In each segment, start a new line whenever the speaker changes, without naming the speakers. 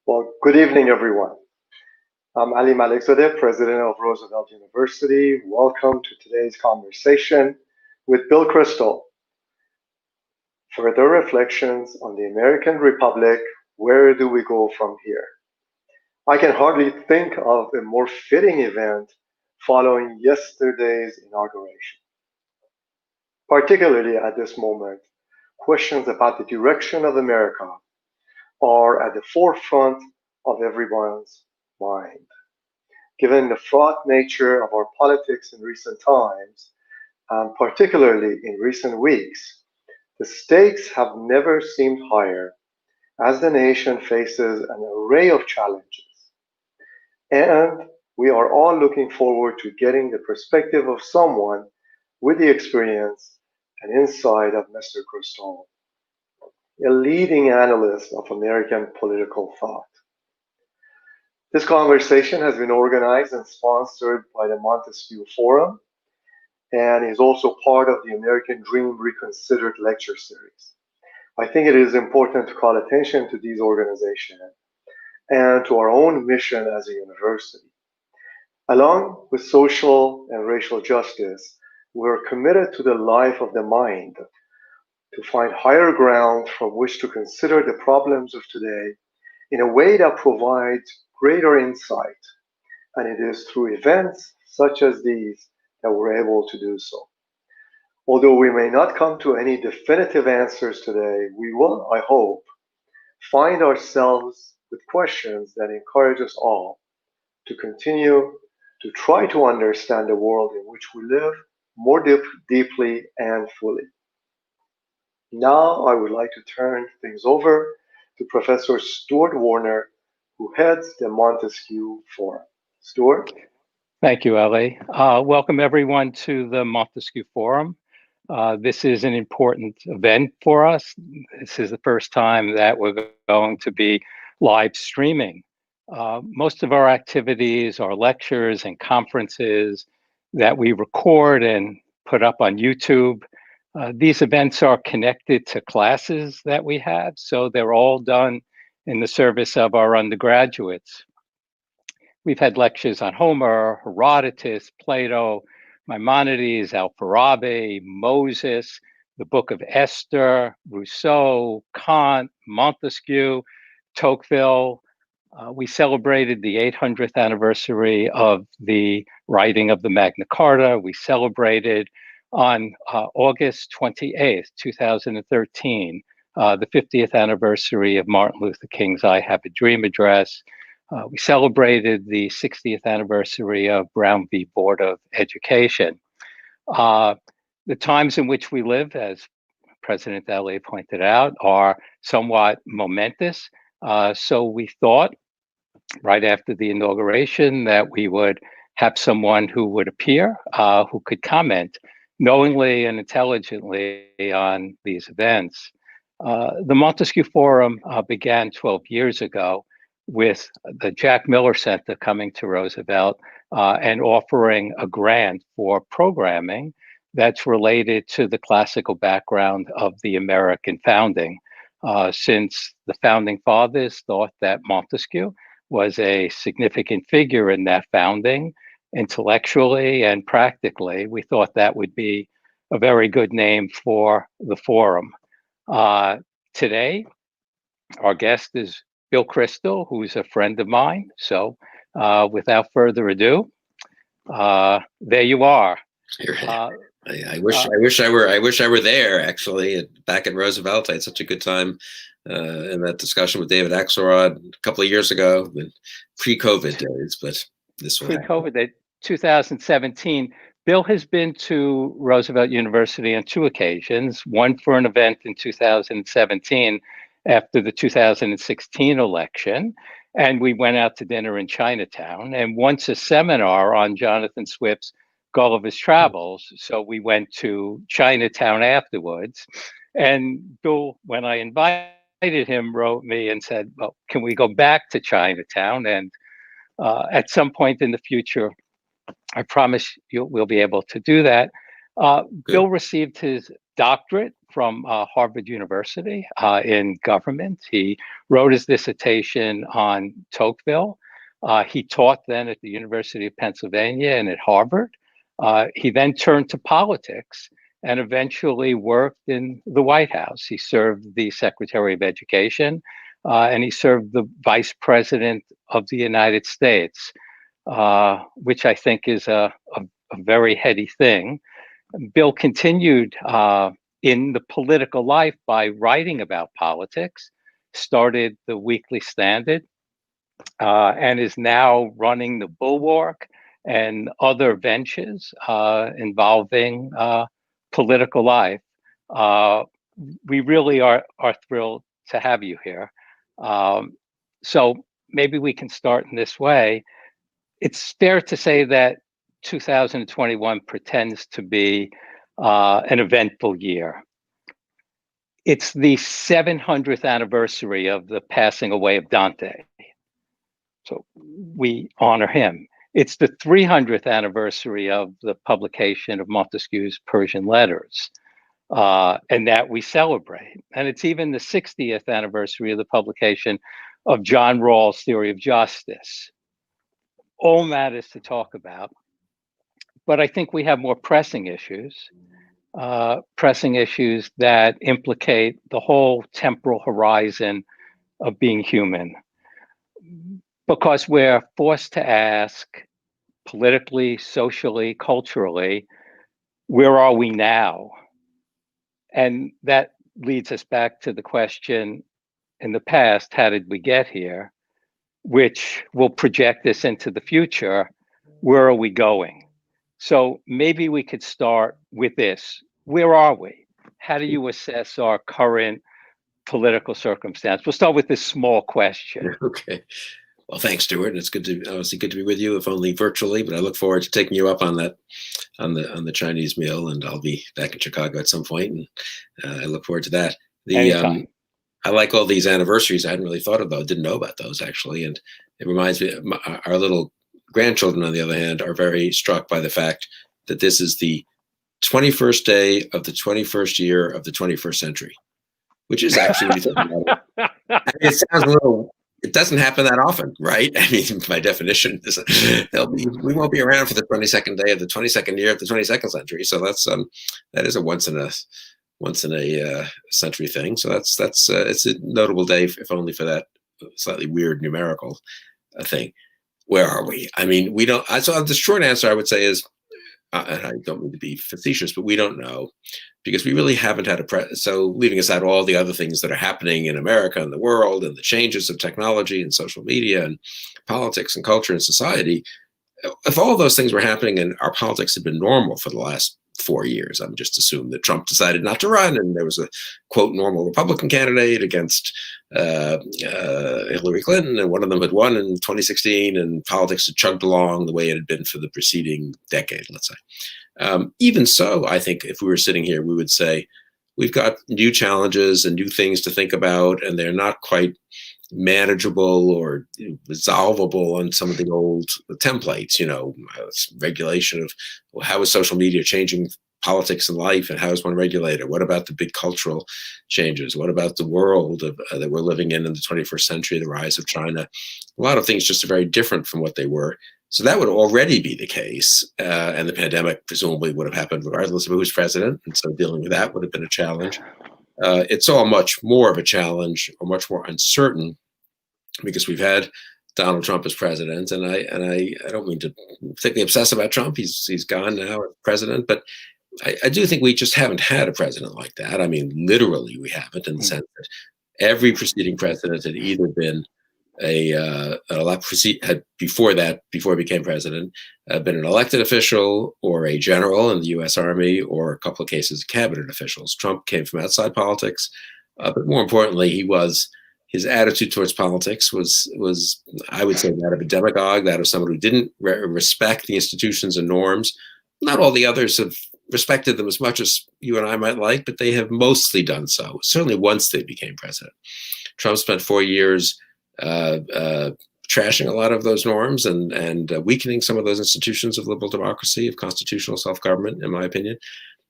Well, good evening, everyone. I'm Ali Malikzadeh, president of Roosevelt University. Welcome to today's conversation with Bill Kristol. Further reflections on the American Republic. Where do we go from here? I can hardly think of a more fitting event following yesterday's inauguration. Particularly at this moment, questions about the direction of America are at the forefront of everyone's mind. Given the fraught nature of our politics in recent times, and particularly in recent weeks, the stakes have never seemed higher as the nation faces an array of challenges. And we are all looking forward to getting the perspective of someone with the experience and insight of Mr. Kristol, a leading analyst of American political thought. This conversation has been organized and sponsored by the Montesquieu Forum and is also part of the American Dream Reconsidered lecture series. I think it is important to call attention to these organizations and to our own mission as a university. Along with social and racial justice, we are committed to the life of the mind, to find higher ground from which to consider the problems of today in a way that provides greater insight. And it is through events such as these that we're able to do so. Although we may not come to any definitive answers today, we will, I hope, find ourselves with questions that encourage us all to continue to try to understand the world in which we live more deeply and fully. Now I would like to turn things over to Professor Stuart Warner, who heads the Montesquieu Forum. Stuart?
Thank you, Ali. Welcome everyone to the Montesquieu Forum. This is an important event for us. This is the first time that we're going to be live streaming. Most of our activities are lectures and conferences that we record and put up on YouTube. These events are connected to classes that we have, so they're all done in the service of our undergraduates. We've had lectures on Homer, Herodotus, Plato, Maimonides, Alfarabi, Moses, the Book of Esther, Rousseau, Kant, Montesquieu, Tocqueville. We celebrated the 800th anniversary of the writing of the Magna Carta. We celebrated on August 28th, 2013, the 50th anniversary of Martin Luther King's I Have a Dream address. We celebrated the 60th anniversary of Brown v. Board of Education. The times in which we live, as President Ali pointed out, are somewhat momentous. So we thought right after the inauguration that we would have someone who would appear, who could comment knowingly and intelligently on these events. The Montesquieu Forum began 12 years ago with the Jack Miller Center coming to Roosevelt and offering a grant for programming that's related to the classical background of the American founding, since the founding fathers thought that Montesquieu was a significant figure in that founding, intellectually and practically. We thought that would be a very good name for the forum. Today, our guest is Bill Kristol, who's a friend of mine. So without further ado, there you are.
I wish I were there, actually, back at Roosevelt. I had such a good time in that discussion with David Axelrod a couple of years ago, pre-COVID days, but this one.
Pre-COVID, 2017. Bill has been to Roosevelt University on two occasions, one for an event in 2017 after the 2016 election, and we went out to dinner in Chinatown, and once a seminar on Jonathan Swift's Gulliver's Travels. So we went to Chinatown afterwards, and Bill, when I invited him, wrote me and said, well, can we go back to Chinatown? And at some point in the future, I promise we'll be able to do that. Bill received his doctorate from Harvard University in government. He wrote his dissertation on Tocqueville. He taught then at the University of Pennsylvania and at Harvard. He then turned to politics and eventually worked in the White House. He served the Secretary of Education, and he served the Vice President of the United States, which I think is a very heady thing. Bill continued in the political life by writing about politics, started the Weekly Standard, and is now running the Bulwark and other ventures involving political life. We really are thrilled to have you here. So maybe we can start in this way. It's fair to say that 2021 pretends to be an eventful year. It's the 700th anniversary of the passing away of Dante. So we honor him. It's the 300th anniversary of the publication of Montesquieu's Persian Letters, and that we celebrate. And it's even the 60th anniversary of the publication of John Rawls' Theory of Justice. All matters to talk about. But I think we have more pressing issues that implicate the whole temporal horizon of being human. Because we're forced to ask politically, socially, culturally, where are we now? And that leads us back to the question in the past, how did we get here? Which will project this into the future. Where are we going? So maybe we could start with this. Where are we? How do you assess our current political circumstance? We'll start with this small question.
Okay. Well, thanks, Stuart. It's obviously good to be with you, if only virtually. But I look forward to taking you up on that, on the Chinese meal, and I'll be back in Chicago at some point, and I look forward to that. I like all these anniversaries. I hadn't really thought about, didn't know about those actually, and it reminds me. Our little grandchildren, on the other hand, are very struck by the fact that this is the 21st day of the 21st year of the 21st century, which is actually, when you think about it, it sounds a little. It doesn't happen that often, right? I mean, by definition, we won't be around for the 22nd day of the 22nd year of the 22nd century. So that is a once in a century thing. So it's a notable day, if only for that slightly weird numerical thing. Where are we? I mean, we don't. So the short answer I would say is, and I don't mean to be facetious, but we don't know, because we really haven't had so leaving aside all the other things that are happening in America and the world and the changes of technology and social media and politics and culture and society, if all those things were happening and our politics had been normal for the last 4 years, I'm just assuming that Trump decided not to run and there was a quote normal Republican candidate against Hillary Clinton, and one of them had won in 2016, and politics had chugged along the way it had been for the preceding decade, let's say. Even so, I think if we were sitting here, we would say we've got new challenges and new things to think about, and they're not quite manageable or resolvable on some of the old templates, regulation of, well, how is social media changing politics and life, and how is one regulated? What about the big cultural changes? What about the world that we're living in the 21st century, the rise of China? A lot of things just are very different from what they were. So that would already be the case. And the pandemic presumably would have happened regardless of who was president. And so dealing with that would have been a challenge. It's all much more of a challenge, or much more uncertain, because we've had Donald Trump as president, and I don't mean to particularly obsess about Trump. He's gone now as president, but I do think we just haven't had a president like that. I mean, literally, we haven't, in the sense that every preceding president had either been before he became president, been an elected official or a general in the U.S. Army, or a couple of cases cabinet officials. Trump came from outside politics, but more importantly, his attitude towards politics was, I would say, that of a demagogue, that of someone who didn't respect the institutions and norms. Not all the others have respected them as much as you and I might like, but they have mostly done so, certainly once they became president. Trump spent 4 years trashing a lot of those norms and weakening some of those institutions of liberal democracy, of constitutional self-government, in my opinion.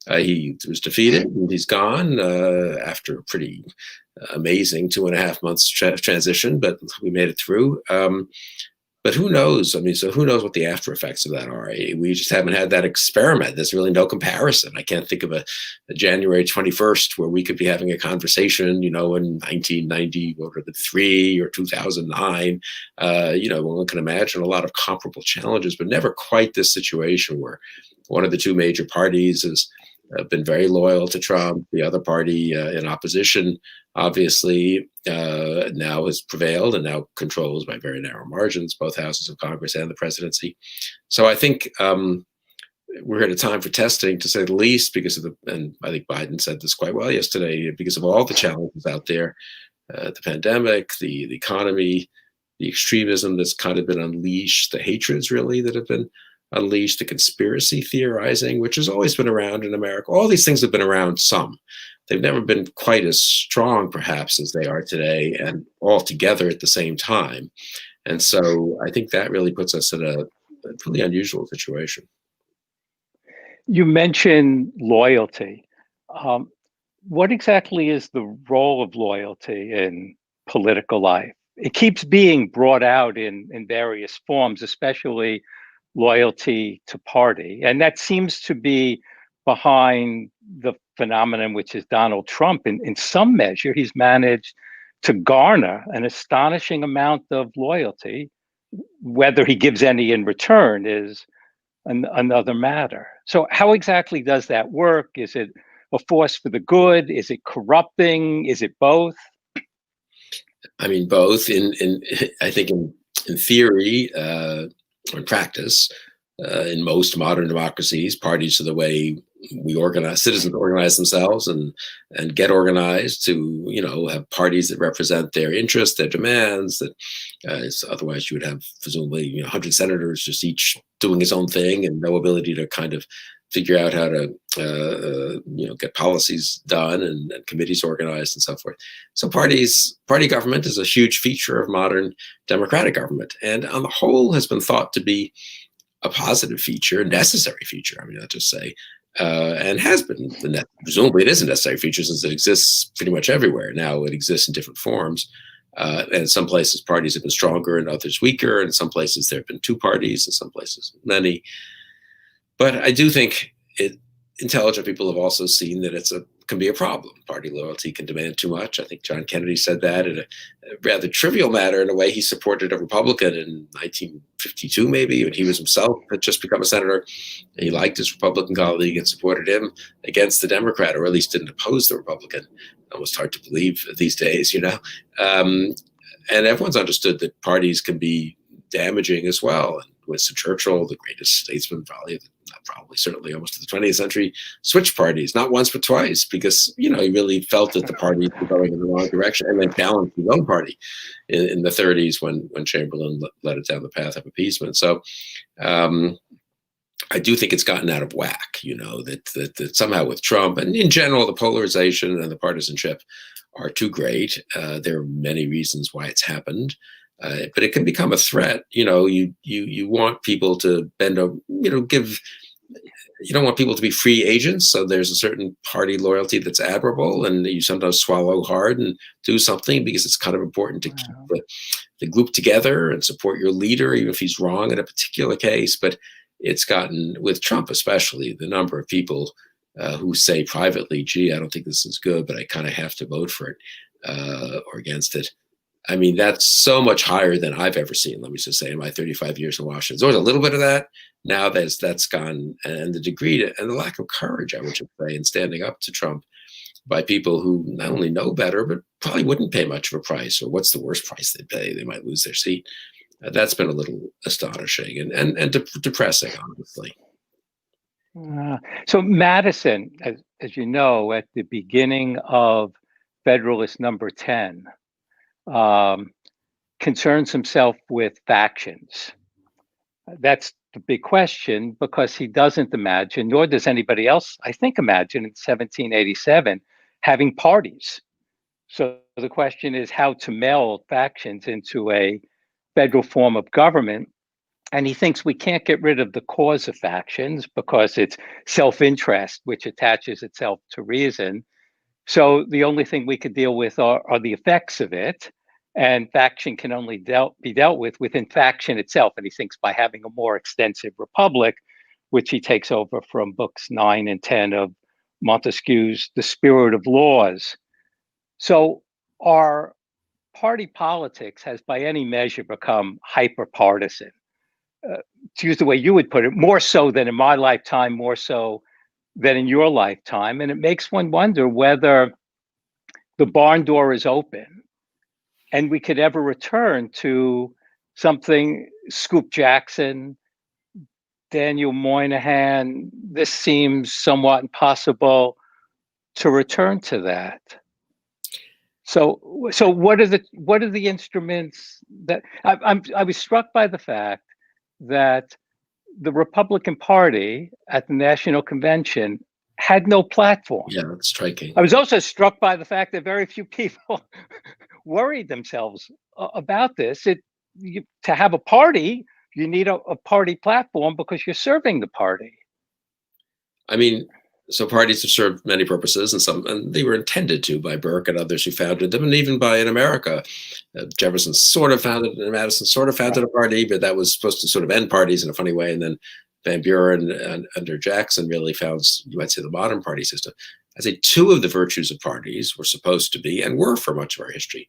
He was defeated, and he's gone after a pretty amazing 2.5 months transition, but we made it through. But who knows? I mean, so who knows what the after effects of that are? We just haven't had that experiment. There's really no comparison. I can't think of a January 21st where we could be having a conversation, in 1993 or 2009. One can imagine a lot of comparable challenges, but never quite this situation where one of the two major parties has been very loyal to Trump. The other party in opposition, obviously, now has prevailed and now controls by very narrow margins both houses of Congress and the presidency. So I think we're at a time for testing, to say the least, because of and I think Biden said this quite well yesterday, because of all the challenges out there, the pandemic, the economy, the extremism that's kind of been unleashed, the hatreds really that have been unleashed, the conspiracy theorizing, which has always been around in America. All these things have been around some. They've never been quite as strong, perhaps, as they are today, and all together at the same time. And so I think that really puts us in a really unusual situation.
You mentioned loyalty. What exactly is the role of loyalty in political life? It keeps being brought out in various forms, especially loyalty to party. And that seems to be behind the phenomenon, which is Donald Trump. In some measure, he's managed to garner an astonishing amount of loyalty. Whether he gives any in return is another matter. So how exactly does that work? Is it a force for the good? Is it corrupting? Is it both?
I mean, both. I think in theory, or in practice, in most modern democracies, parties are the way we organize, citizens organize themselves and get organized to, have parties that represent their interests, their demands. That otherwise you would have presumably 100 senators just each doing his own thing and no ability to kind of figure out how to get policies done and committees organized and so forth. So party government is a huge feature of modern democratic government, and on the whole has been thought to be a positive feature, a necessary feature. I mean, I'll just say, and has been presumably it is a necessary feature since it exists pretty much everywhere. Now it exists in different forms. And in some places parties have been stronger and others weaker. In some places there have been two parties, in some places many. But I do think intelligent people have also seen that it can be a problem. Party loyalty can demand too much. I think John Kennedy said that in a rather trivial matter. In a way, he supported a Republican in 1952, maybe, when he was himself had just become a senator. And he liked his Republican colleague and supported him against the Democrat, or at least didn't oppose the Republican. Almost hard to believe these days, And everyone's understood that parties can be damaging as well. And Winston Churchill, the greatest statesman probably certainly almost to the 20th century, switched parties, not once but twice, because he really felt that the parties were going in the wrong direction, and then challenged his own party in the 30s when Chamberlain led it down the path of appeasement. So I do think it's gotten out of whack, that somehow with Trump and in general the polarization and the partisanship are too great. There are many reasons why it's happened. But it can become a threat. You want people to you don't want people to be free agents. So there's a certain party loyalty that's admirable, and you sometimes swallow hard and do something because it's kind of important to keep the group together and support your leader, even if he's wrong in a particular case. But it's gotten, with Trump especially, the number of people who say privately, gee, I don't think this is good, but I kind of have to vote for it or against it. I mean, that's so much higher than I've ever seen, let me just say, in my 35 years in Washington. There's always a little bit of that. Now that's gone, and the degree and the lack of courage, I would say, in standing up to Trump by people who not only know better, but probably wouldn't pay much of a price, or what's the worst price they'd pay? They might lose their seat. That's been a little astonishing and depressing, honestly.
So Madison, as you know, at the beginning of Federalist Number 10, concerns himself with factions. That's the big question, because he doesn't imagine, nor does anybody else, I think, imagine in 1787 having parties. So the question is how to meld factions into a federal form of government. And he thinks we can't get rid of the cause of factions because it's self-interest, which attaches itself to reason. So the only thing we could deal with are the effects of it. And faction can only be dealt with within faction itself. And he thinks by having a more extensive republic, which he takes over from books 9 and 10 of Montesquieu's The Spirit of Laws. So our party politics has by any measure become hyper-partisan. To use the way you would put it, more so than in my lifetime, more so than in your lifetime. And it makes one wonder whether the barn door is open and we could ever return to something Scoop Jackson, Daniel Moynihan. This seems somewhat impossible to return to that. So what are the instruments that I was struck by the fact that the Republican Party at the National Convention had no platform.
Yeah, that's striking.
I was also struck by the fact that very few people worried themselves about this. To have a party, you need a party platform because you're serving the party.
I mean, so parties have served many purposes, and they were intended to by Burke and others who founded them, and even by in America. Jefferson sort of founded, and Madison sort of founded a party, but that was supposed to sort of end parties in a funny way. And then Van Buren and under Jackson really found, you might say, the modern party system. I'd say two of the virtues of parties were supposed to be, and were for much of our history,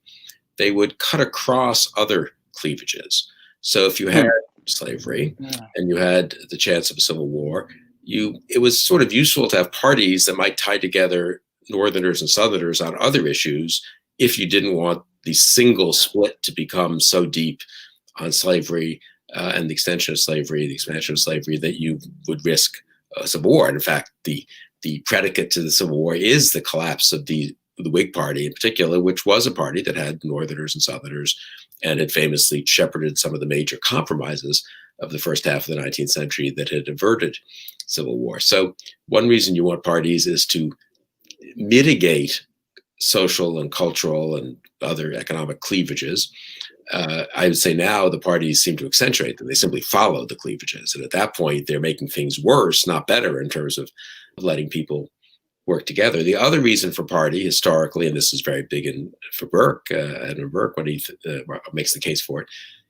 they would cut across other cleavages. So if you had slavery and you had the chance of a civil war, it was sort of useful to have parties that might tie together Northerners and Southerners on other issues if you didn't want the single split to become so deep on slavery and the extension of slavery, the expansion of slavery, that you would risk a civil war. And in fact, the predicate to the Civil War is the collapse of the Whig Party in particular, which was a party that had Northerners and Southerners and had famously shepherded some of the major compromises of the first half of the 19th century that had averted civil war. So one reason you want parties is to mitigate social and cultural and other economic cleavages. I would say now the parties seem to accentuate them. They simply follow the cleavages. And at that point, they're making things worse, not better, in terms of letting people work together. The other reason for party historically, and this is very big for Burke, and Burke, when he makes the case for it,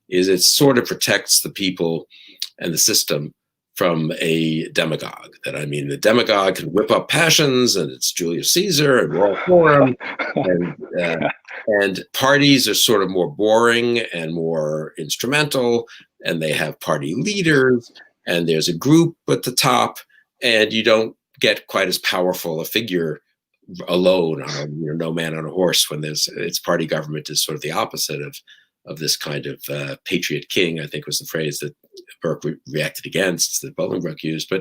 is it sort of protects the people and the system from a demagogue. That, I mean, the demagogue can whip up passions, and it's Julius Caesar, and we're all for him. And parties are sort of more boring and more instrumental, and they have party leaders, and there's a group at the top, and you don't get quite as powerful a figure alone, no man on a horse, when it's party government is sort of the opposite of this kind of patriot king, I think was the phrase that Burke reacted against, that Bolingbroke used.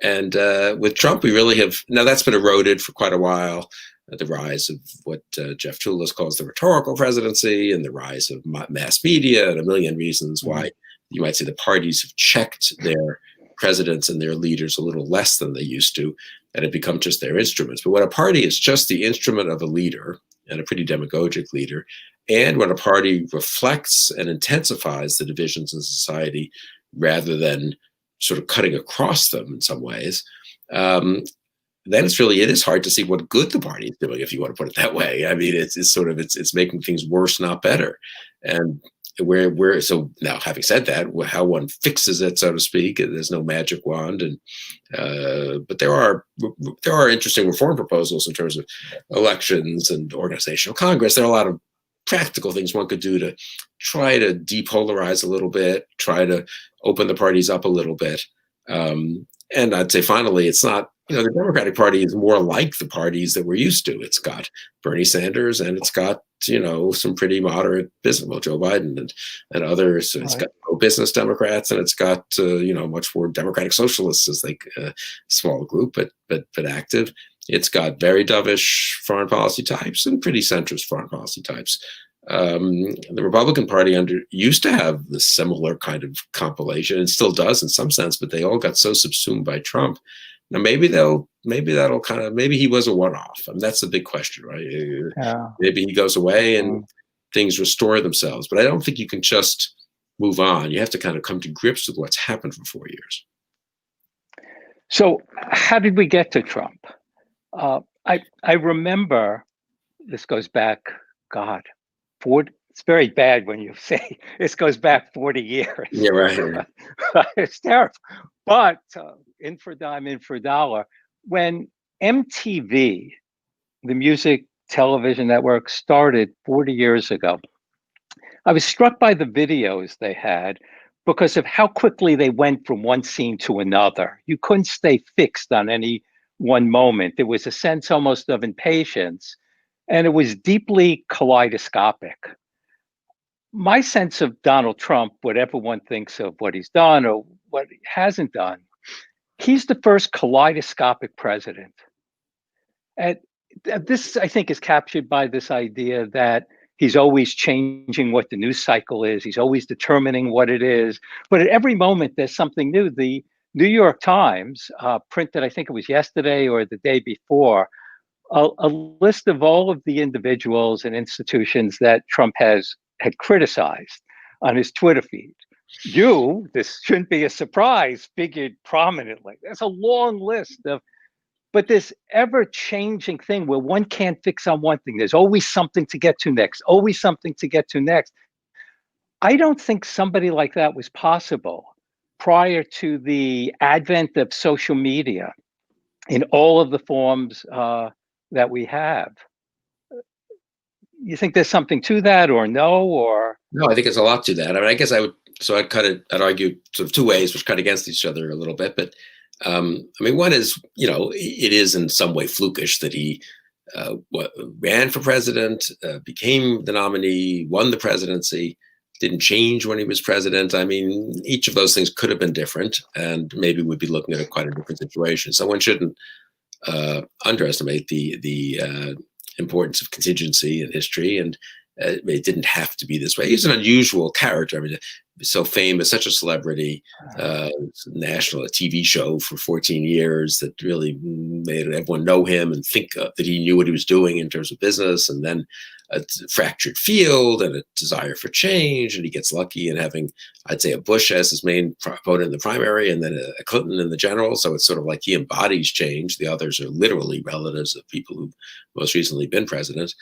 And with Trump, we really have, now that's been eroded for quite a while. The rise of what Jeff Toulas calls the rhetorical presidency, and the rise of mass media, and a million reasons why you might say the parties have checked their presidents and their leaders a little less than they used to, and have become just their instruments. But when a party is just the instrument of a leader, and a pretty demagogic leader, and when a party reflects and intensifies the divisions in society rather than sort of cutting across them in some ways, then it is hard to see what good the party is doing, if you want to put it that way. I mean, it's making things worse, not better. And so now, having said that, how one fixes it, so to speak, there's no magic wand, but there are interesting reform proposals in terms of elections and organizational Congress. There are a lot of practical things one could do to try to depolarize a little bit, try to open the parties up a little bit. And I'd say finally, it's not, the Democratic Party is more like the parties that we're used to. It's got Bernie Sanders, and it's got, some pretty moderate business, well, Joe Biden and others. It's got pro-business Democrats, and it's got, much more Democratic Socialists, as like a small group, but active. It's got very dovish foreign policy types and pretty centrist foreign policy types. The Republican Party used to have this similar kind of compilation, and still does in some sense, but they all got so subsumed by Trump. Now maybe he was a one-off. I mean, that's the big question, right? Yeah. Maybe he goes away and things restore themselves. But I don't think you can just move on. You have to kind of come to grips with what's happened for 4 years.
So how did we get to Trump? I remember, this goes back, God, 40. It's very bad when you say this goes back 40 years.
Yeah, right.
It's terrible. But in for dime, in for dollar, when MTV, the music television network, started 40 years ago, I was struck by the videos they had because of how quickly they went from one scene to another. You couldn't stay fixed on any one moment. There was a sense almost of impatience, and it was deeply kaleidoscopic. My sense of Donald Trump, whatever one thinks of what he's done or what he hasn't done, he's the first kaleidoscopic president. And this, I think, is captured by this idea that he's always changing what the news cycle is. He's always determining what it is. But at every moment, there's something new. The New York Times printed, I think it was yesterday or the day before, a list of all of the individuals and institutions that Trump had criticized on his Twitter feed. You, this shouldn't be a surprise, figured prominently. There's a long list of, but this ever-changing thing where one can't fix on one thing. There's always something to get to next, always something to get to next. I don't think somebody like that was possible prior to the advent of social media in all of the forms that we have. You think there's something to that, or no, or?
No, I think there's a lot to that. I mean, I guess I'd argue sort of two ways, which cut against each other a little bit. But I mean, one is, it is in some way flukish that he ran for president, became the nominee, won the presidency, didn't change when he was president. I mean, each of those things could have been different, and maybe we'd be looking at quite a different situation. So one shouldn't underestimate the importance of contingency in history, and it didn't have to be this way. He's an unusual character. I mean, so famous, such a celebrity, national TV show for 14 years that really made everyone know him and think that he knew what he was doing in terms of business, and then a fractured field and a desire for change, and he gets lucky in having, I'd say, a Bush as his main opponent in the primary, and then a Clinton in the general. So it's sort of like he embodies change. The others are literally relatives of people who've most recently been president.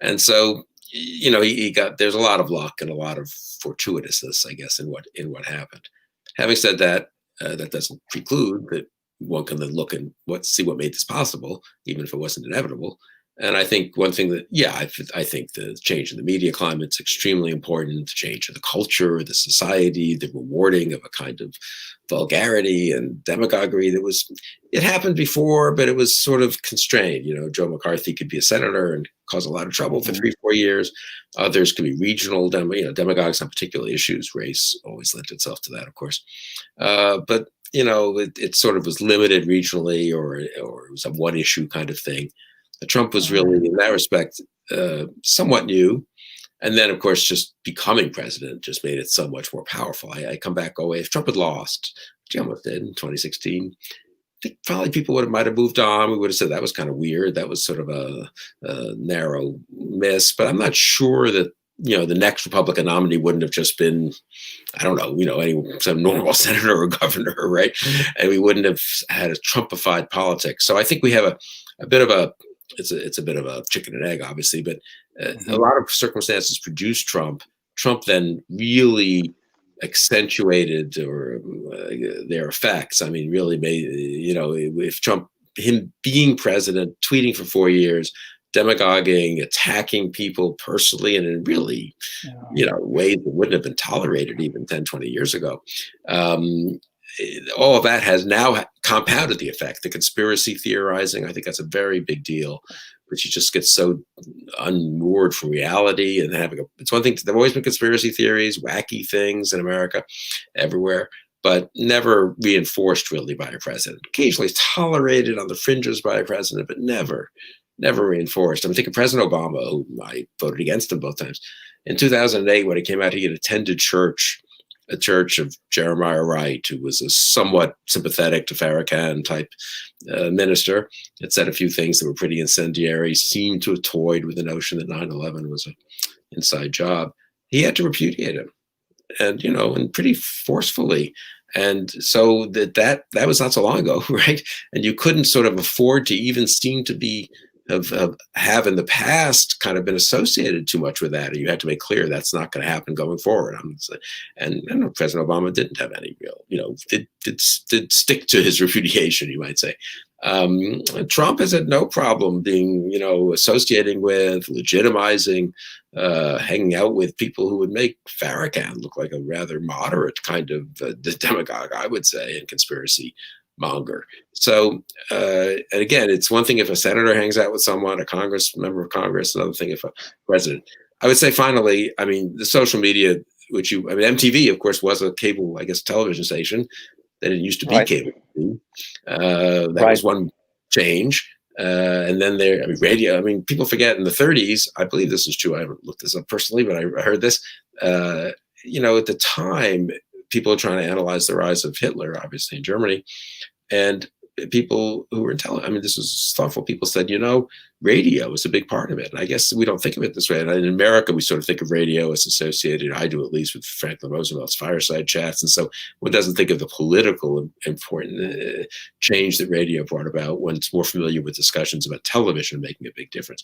And so, there's a lot of luck and a lot of fortuitousness, I guess, in what happened. Having said that, that doesn't preclude that one can then look and see what made this possible, even if it wasn't inevitable. And I think one thing that, I think the change in the media climate is extremely important, the change in the culture, the society, the rewarding of a kind of vulgarity and demagoguery it happened before, but it was sort of constrained. Joe McCarthy could be a senator and cause a lot of trouble for 3-4 years. Others could be regional, demagogues on particular issues. Race always lent itself to that, of course. But it sort of was limited regionally, or it was a one issue kind of thing. Trump was really, in that respect, somewhat new. And then, of course, just becoming president just made it so much more powerful. I come back, if Trump had lost, which he almost did in 2016, I think probably people might have moved on. We would have said that was kind of weird. That was sort of a narrow miss. But I'm not sure that, the next Republican nominee wouldn't have just been, I don't know, some normal senator or governor, right? And we wouldn't have had a Trumpified politics. So I think we have a bit of a, it's a bit of a chicken and egg, obviously, but a lot of circumstances produced Trump. Trump then really accentuated their effects. I mean, really made, if Trump, him being president, tweeting for 4 years, demagoguing, attacking people personally, and in really, ways that wouldn't have been tolerated even 10, 20 years ago. All of that has now compounded the effect. The conspiracy theorizing, I think that's a very big deal, which you just get so unmoored from reality. And it's one thing, there have always been conspiracy theories, wacky things in America, everywhere, but never reinforced really by a president. Occasionally tolerated on the fringes by a president, but never reinforced. I'm thinking President Obama, who I voted against him both times. In 2008, when he came out, he had attended a church of Jeremiah Wright, who was a somewhat sympathetic to Farrakhan type minister. It said a few things that were pretty incendiary, seemed to have toyed with the notion that 9/11 was an inside job. He had to repudiate him. and and pretty forcefully. And so that was not so long ago, right? And you couldn't sort of afford to even seem to be have in the past kind of been associated too much with that. And you had to make clear that's not going to happen going forward. And I know President Obama didn't have any real, did stick to his repudiation, you might say. Trump has had no problem being, associating with, legitimizing, hanging out with people who would make Farrakhan look like a rather moderate kind of demagogue, I would say, and conspiracy monger. So, and again, it's one thing if a senator hangs out with someone, a member of Congress, another thing if a president. I would say finally, I mean, the social media, MTV, of course, was a cable, I guess, television station. That it used to be cable TV. That was one change. And then radio. I mean, people forget in the 30s, I believe this is true. I haven't looked this up personally, but I heard this. At the time, people were trying to analyze the rise of Hitler, obviously in Germany, and people who were intelligent. I mean, this was thoughtful. People said, radio is a big part of it. And I guess we don't think of it this way. And in America, we sort of think of radio as associated, I do at least, with Franklin Roosevelt's fireside chats. And so one doesn't think of the political important change that radio brought about when it's more familiar with discussions about television making a big difference.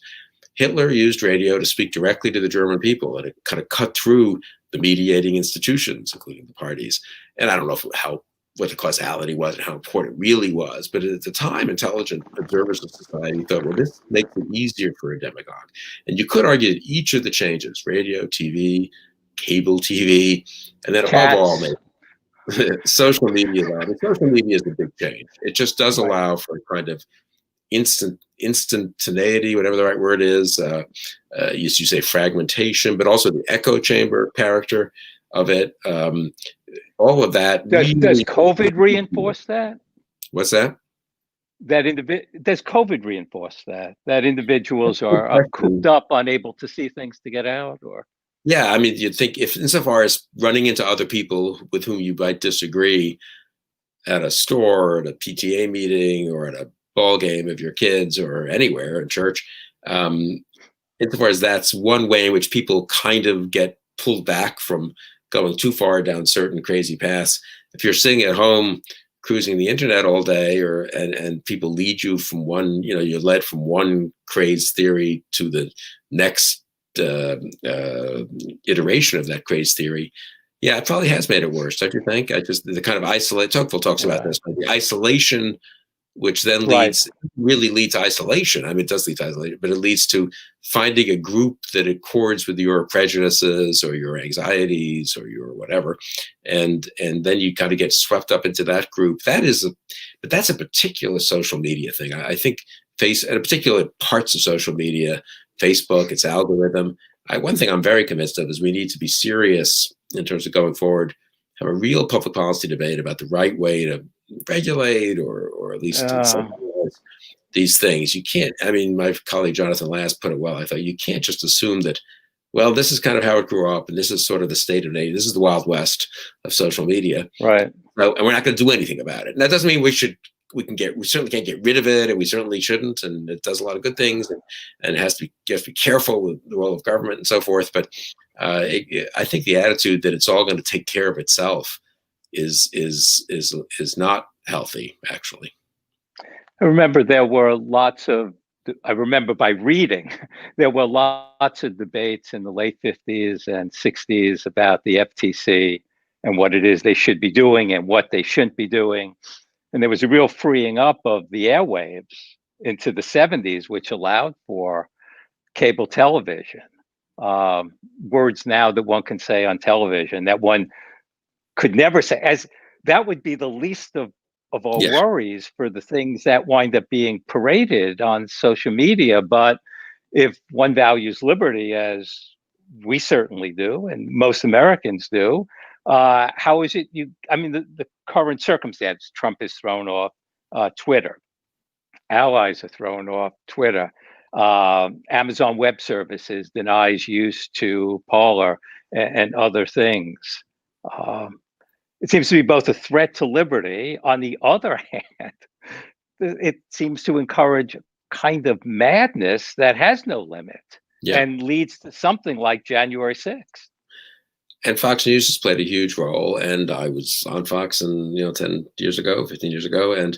Hitler used radio to speak directly to the German people, and it kind of cut through the mediating institutions, including the parties. And I don't know what the causality was and how important it really was. But at the time, intelligent observers of society thought, well, this makes it easier for a demagogue. And you could argue that each of the changes, radio, TV, cable TV, and then above all, social media. Social media is a big change. It just does allow for a kind of instantaneity, whatever the right word is. You say fragmentation, but also the echo chamber character of it. All of that.
Does COVID reinforce that?
What's that?
Does COVID reinforce that individuals are cooped up, unable to see things to get out? Or
yeah, I mean, you'd think if insofar as running into other people with whom you might disagree at a store, at a PTA meeting, or at a ball game of your kids, or anywhere in church, insofar as that's one way in which people kind of get pulled back from going too far down certain crazy paths. If you're sitting at home cruising the internet all day, and people lead you from one, you're led from one crazed theory to the next iteration of that crazed theory, yeah, it probably has made it worse, don't you think? The kind of Tocqueville talks about this, the isolation, which then really leads to isolation. I mean, it does lead to isolation, but it leads to finding a group that accords with your prejudices or your anxieties or your whatever. And then you kind of get swept up into that group. But that's a particular social media thing. I think and particular parts of social media, Facebook, its algorithm. One thing I'm very convinced of is we need to be serious in terms of going forward, have a real public policy debate about the right way to regulate or at least these things. You can't, I mean, my colleague Jonathan Last put it well. I thought you can't just assume that, well, this is kind of how it grew up and this is sort of the state of nature. This is the Wild West of social media.
Right.
So, and we're not going to do anything about it. And that doesn't mean we certainly can't get rid of it, and we certainly shouldn't. And it does a lot of good things, and you have to be careful with the role of government and so forth. But I think the attitude that it's all going to take care of itself is not healthy, actually.
I remember by reading, there were lots of debates in the late 50s and 60s about the FTC and what it is they should be doing and what they shouldn't be doing. And there was a real freeing up of the airwaves into the 70s, which allowed for cable television. Words now that one can say on television that one could never say, as that would be the least of our worries for the things that wind up being paraded on social media. But if one values liberty, as we certainly do, and most Americans do, how is it the current circumstance? Trump is thrown off Twitter. Allies are thrown off Twitter. Amazon Web Services denies use to Parler and other things. It seems to be both a threat to liberty. On the other hand, it seems to encourage kind of madness that has no limit and leads to something like January 6th.
And Fox News has played a huge role. And I was on Fox, and 10 years ago, 15 years ago, and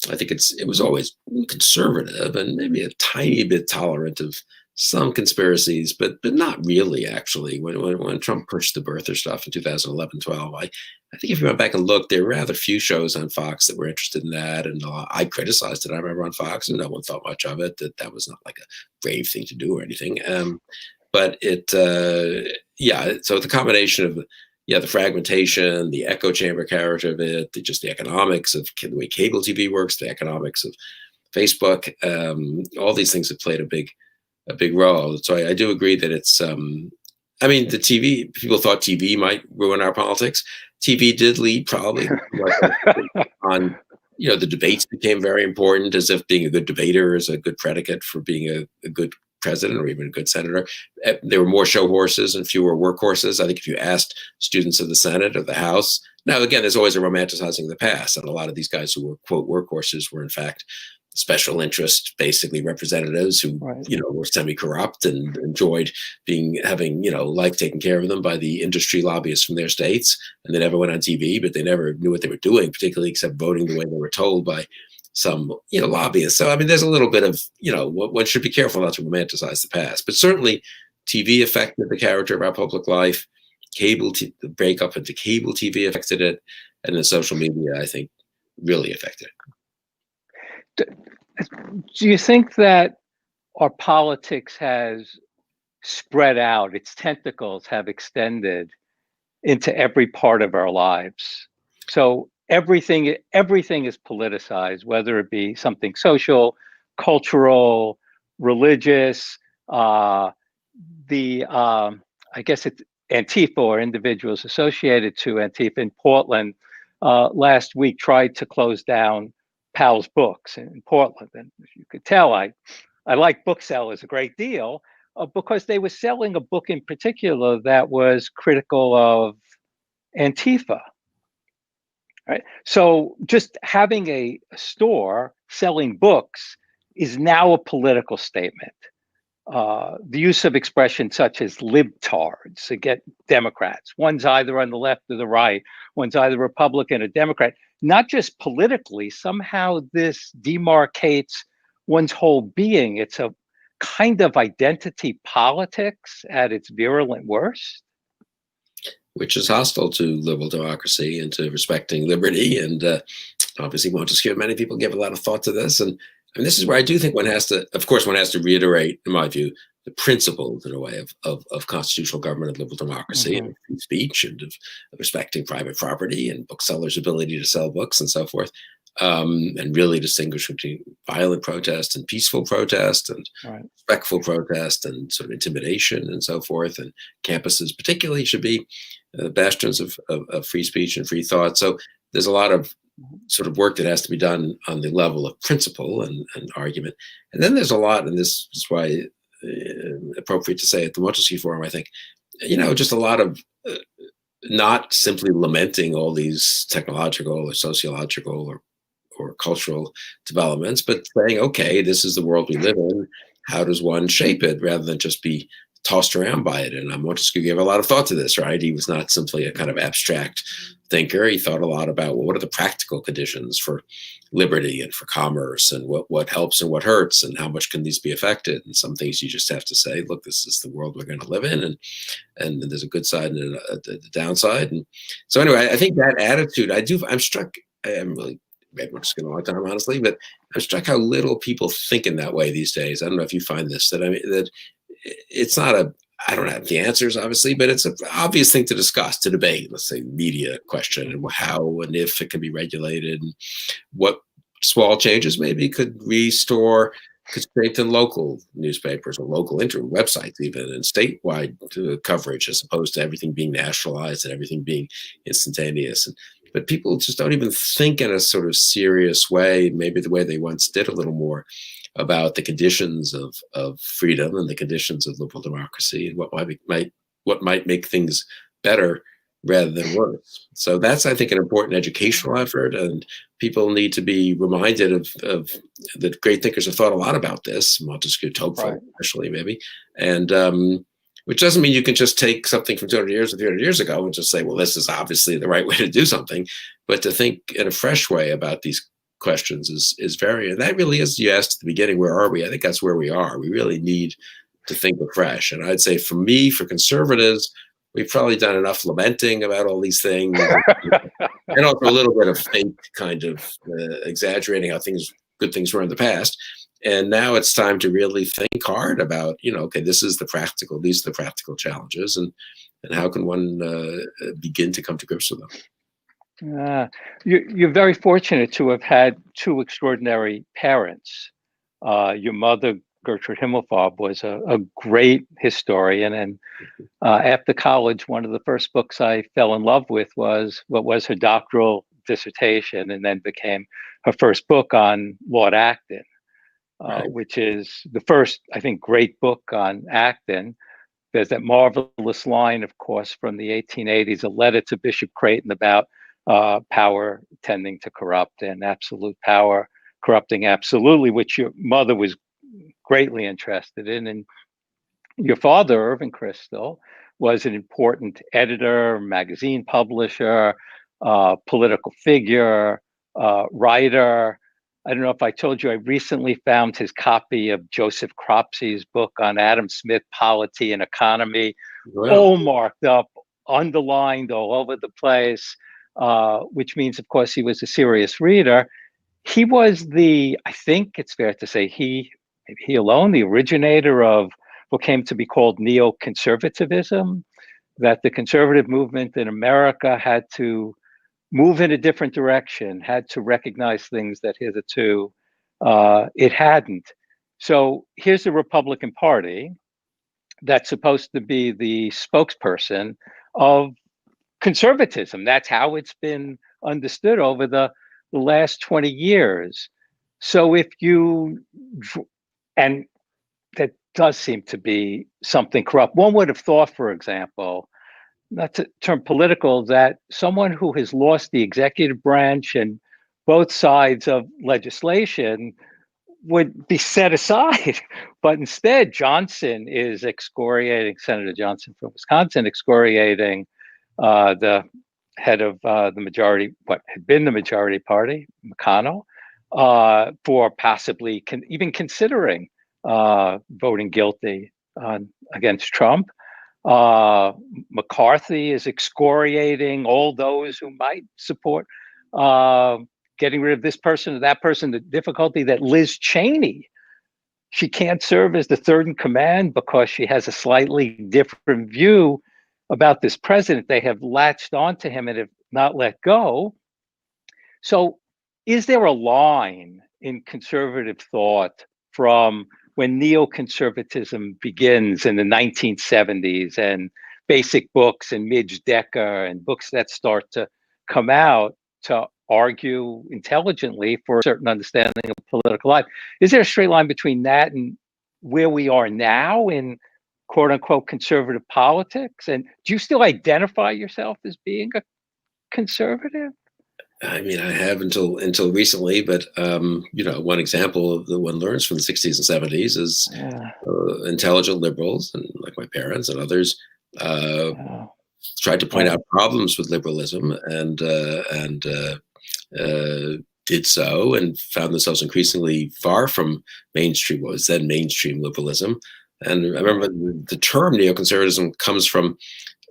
I think it was always conservative and maybe a tiny bit tolerant of some conspiracies, but not really actually. When Trump pushed the birther stuff in 2011, 12, I think if you went back and looked, there were rather few shows on Fox that were interested in that, and I criticized it. I remember on Fox, and no one thought much of it. That was not like a brave thing to do or anything. But yeah. So the combination of the fragmentation, the echo chamber character of it, just the economics of the way cable TV works, the economics of Facebook, all these things have played a big role. So I do agree that it's. I mean, the TV. People thought TV might ruin our politics. TV did lead probably on. The debates became very important, as if being a good debater is a good predicate for being a good president or even a good senator. There were more show horses and fewer workhorses. I think if you asked students of the Senate or the House, now again, there's always a romanticizing of the past, and a lot of these guys who were quote workhorses were in fact special interest, basically representatives who were semi-corrupt and enjoyed having life taken care of them by the industry lobbyists from their states, and they never went on TV, but they never knew what they were doing, particularly except voting the way they were told by some lobbyists. So I mean, there's a little bit of one should be careful not to romanticize the past, but certainly TV affected the character of our public life. The breakup into cable TV affected it, and then social media, I think, really affected it.
Do you think that our politics has spread out, its tentacles have extended into every part of our lives? So everything is politicized, whether it be something social, cultural, religious. I guess it's Antifa, or individuals associated to Antifa in Portland last week tried to close down Powell's Books in Portland. And as you could tell, I like booksellers a great deal because they were selling a book in particular that was critical of Antifa. Right. So just having a store selling books is now a political statement. The use of expressions such as libtards against Democrats. One's either on the left or the right. One's either Republican or Democrat. Not just politically, somehow this demarcates one's whole being. It's a kind of identity politics at its virulent worst.
Which is hostile to liberal democracy and to respecting liberty. And obviously Montesquieu, many people give a lot of thought to this. And this is where I do think one has to reiterate, in my view, the principles, in a way, of constitutional government and liberal democracy, and free speech, and of respecting private property and booksellers' ability to sell books and so forth, and really distinguish between violent protest and peaceful protest, and respectful protest and sort of intimidation and so forth. And campuses particularly should be bastions of free speech and free thought. So there's a lot of sort of work that has to be done on the level of principle and argument. And then there's a lot, and this is why appropriate to say at the Montesquieu Forum, I think, just a lot of not simply lamenting all these technological or sociological or cultural developments, but saying, okay, this is the world we live in. How does one shape it, rather than just be tossed around by it? And Montesquieu gave a lot of thought to this, right? He was not simply a kind of abstract thinker. He thought a lot about, well, what are the practical conditions for liberty and for commerce, and what helps and what hurts, and how much can these be affected? And some things you just have to say, look, this is the world we're going to live in, and there's a good side and a downside. And so anyway, I think that attitude, I'm struck. I haven't really read Montesquieu in a long time, honestly, but I'm struck how little people think in that way these days. I don't know if you find this, that it's not I don't have the answers, obviously, but it's an obvious thing to discuss, to debate, let's say, media question, and how and if it can be regulated, and what small changes maybe could strengthen local newspapers or local websites even, and statewide coverage, as opposed to everything being nationalized and everything being instantaneous. But people just don't even think in a sort of serious way, maybe the way they once did a little more, about the conditions of freedom and the conditions of liberal democracy, and what might make things better rather than worse. So that's, I think, an important educational effort, and people need to be reminded of the great thinkers have thought a lot about this, Montesquieu, Tocqueville, especially maybe, and which doesn't mean you can just take something from 200 years or 300 years ago and just say, well, this is obviously the right way to do something, but to think in a fresh way about these questions is very, and that really is, you asked at the beginning, where are we? I think that's where we are. We really need to think afresh. And I'd say for me, for conservatives, we've probably done enough lamenting about all these things, and also a little bit of fake kind of exaggerating how good things were in the past. And now it's time to really think hard about, okay, these are the practical challenges, and how can one begin to come to grips with them?
You're very fortunate to have had two extraordinary parents. Your mother, Gertrude Himmelfarb, was a great historian, and after college, one of the first books I fell in love with was what was her doctoral dissertation, and then became her first book on Lord Acton, right, which is the first, I think, great book on Acton. There's that marvelous line, of course, from the 1880s, a letter to Bishop Creighton about power tending to corrupt and absolute power corrupting absolutely, which your mother was greatly interested in. And your father, Irving Kristol, was an important editor, magazine publisher, political figure, writer. I don't know if I told you, I recently found his copy of Joseph Cropsey's book on Adam Smith, Polity and Economy, all marked up, underlined all over the place, which means, of course, he was a serious reader. He was I think it's fair to say, maybe he alone, the originator of what came to be called neoconservatism, that the conservative movement in America had to move in a different direction, had to recognize things that hitherto it hadn't. So here's the Republican Party that's supposed to be the spokesperson of conservatism. That's how it's been understood over the last 20 years. So and that does seem to be something corrupt. One would have thought, for example, not to turn political, that someone who has lost the executive branch and both sides of legislation would be set aside. But instead, Johnson is excoriating, Senator Johnson from Wisconsin, excoriating the head of the majority, what had been the majority party, McConnell, for possibly even considering voting guilty against Trump. McCarthy is excoriating all those who might support getting rid of this person or that person. The difficulty that Liz Cheney, she can't serve as the third in command because she has a slightly different view about this president. They have latched onto him and have not let go. So is there a line in conservative thought from when neoconservatism begins in the 1970s, and basic books and Midge Decker and books that start to come out to argue intelligently for a certain understanding of political life? Is there a straight line between that and where we are now in quote unquote conservative politics? And do you still identify yourself as being a conservative?
I mean, I have until recently, but one example of the one learns from the 60s and 70s is intelligent liberals, and like my parents and others, tried to point out problems with liberalism, and did so, and found themselves increasingly far from mainstream, what was then mainstream liberalism. And I remember the term neoconservatism comes from,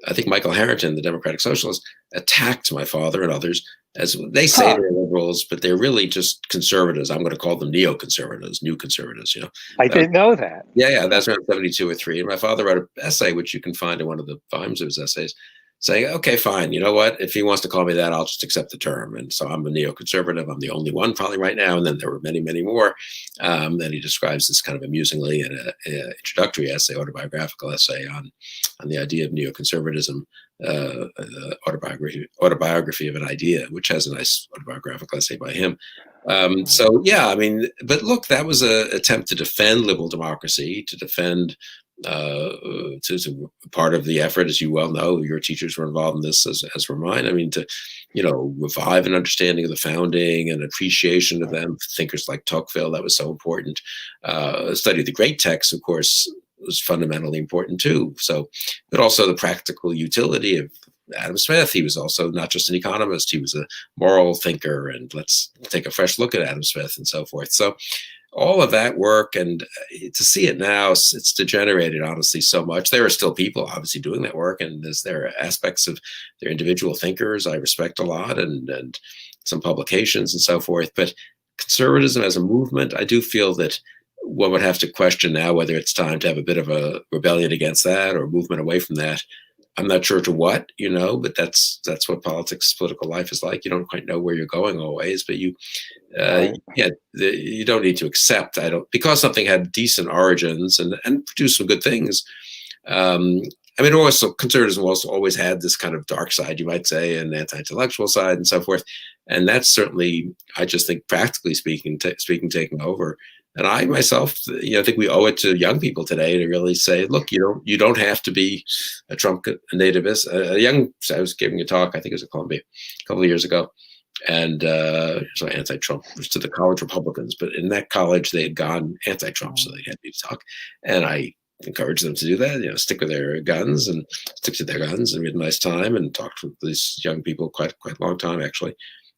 I think, Michael Harrington, the Democratic Socialist, attacked my father and others as they say they're liberals, but they're really just conservatives. I'm going to call them neoconservatives, new conservatives.
I didn't know that.
Yeah, that's around 72 or 3. And my father wrote an essay, which you can find in one of the volumes of his essays, saying, okay, fine, you know what? If he wants to call me that, I'll just accept the term. And so I'm a neoconservative. I'm the only one probably right now. And then there were many, many more. Then he describes this kind of amusingly in an introductory essay, autobiographical essay on the idea of neoconservatism, autobiography of an idea, which has a nice autobiographical essay by him. So, yeah, I mean, but look, that was an attempt to defend liberal democracy, to defend to part of the effort, as you well know, your teachers were involved in this, as were mine. I mean, to revive an understanding of the founding and appreciation of them. Thinkers like Tocqueville, that was so important. Study of the great texts, of course, was fundamentally important too. So, but also the practical utility of Adam Smith. He was also not just an economist, he was a moral thinker, and let's take a fresh look at Adam Smith and so forth. So all of that work, and to see it now, it's degenerated, honestly, so much. There are still people obviously doing that work, and there are aspects of their individual thinkers I respect a lot, and some publications and so forth. But conservatism as a movement, I do feel that one would have to question now whether it's time to have a bit of a rebellion against that or movement away from that. I'm not sure to what, but that's what politics, political life is like. You don't quite know where you're going always, but you don't need to accept. Because something had decent origins and produced some good things. Also conservatism also always had this kind of dark side, you might say, and anti-intellectual side and so forth. And that's certainly, I just think, practically speaking, taking over. And I myself, think we owe it to young people today to really say, look, you don't have to be a Trump nativist. I was giving a talk, I think it was at Columbia a couple of years ago, and so anti-Trump to the college Republicans. But in that college, they had gone anti-Trump, so they had me to talk. And I encouraged them to do that, stick to their guns, and we had a nice time and talked with these young people quite a long time, actually.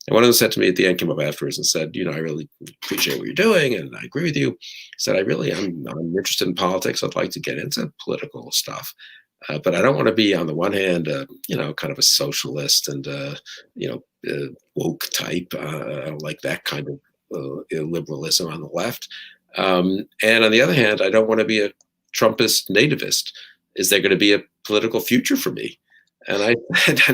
And one of them said to me at the end, came up afterwards and said, I really appreciate what you're doing, and I agree with you. He said, I'm interested in politics. I'd like to get into political stuff. But I don't want to be, on the one hand, kind of a socialist and, woke type. I don't like that kind of liberalism on the left. And on the other hand, I don't want to be a Trumpist nativist. Is there going to be a political future for me? And I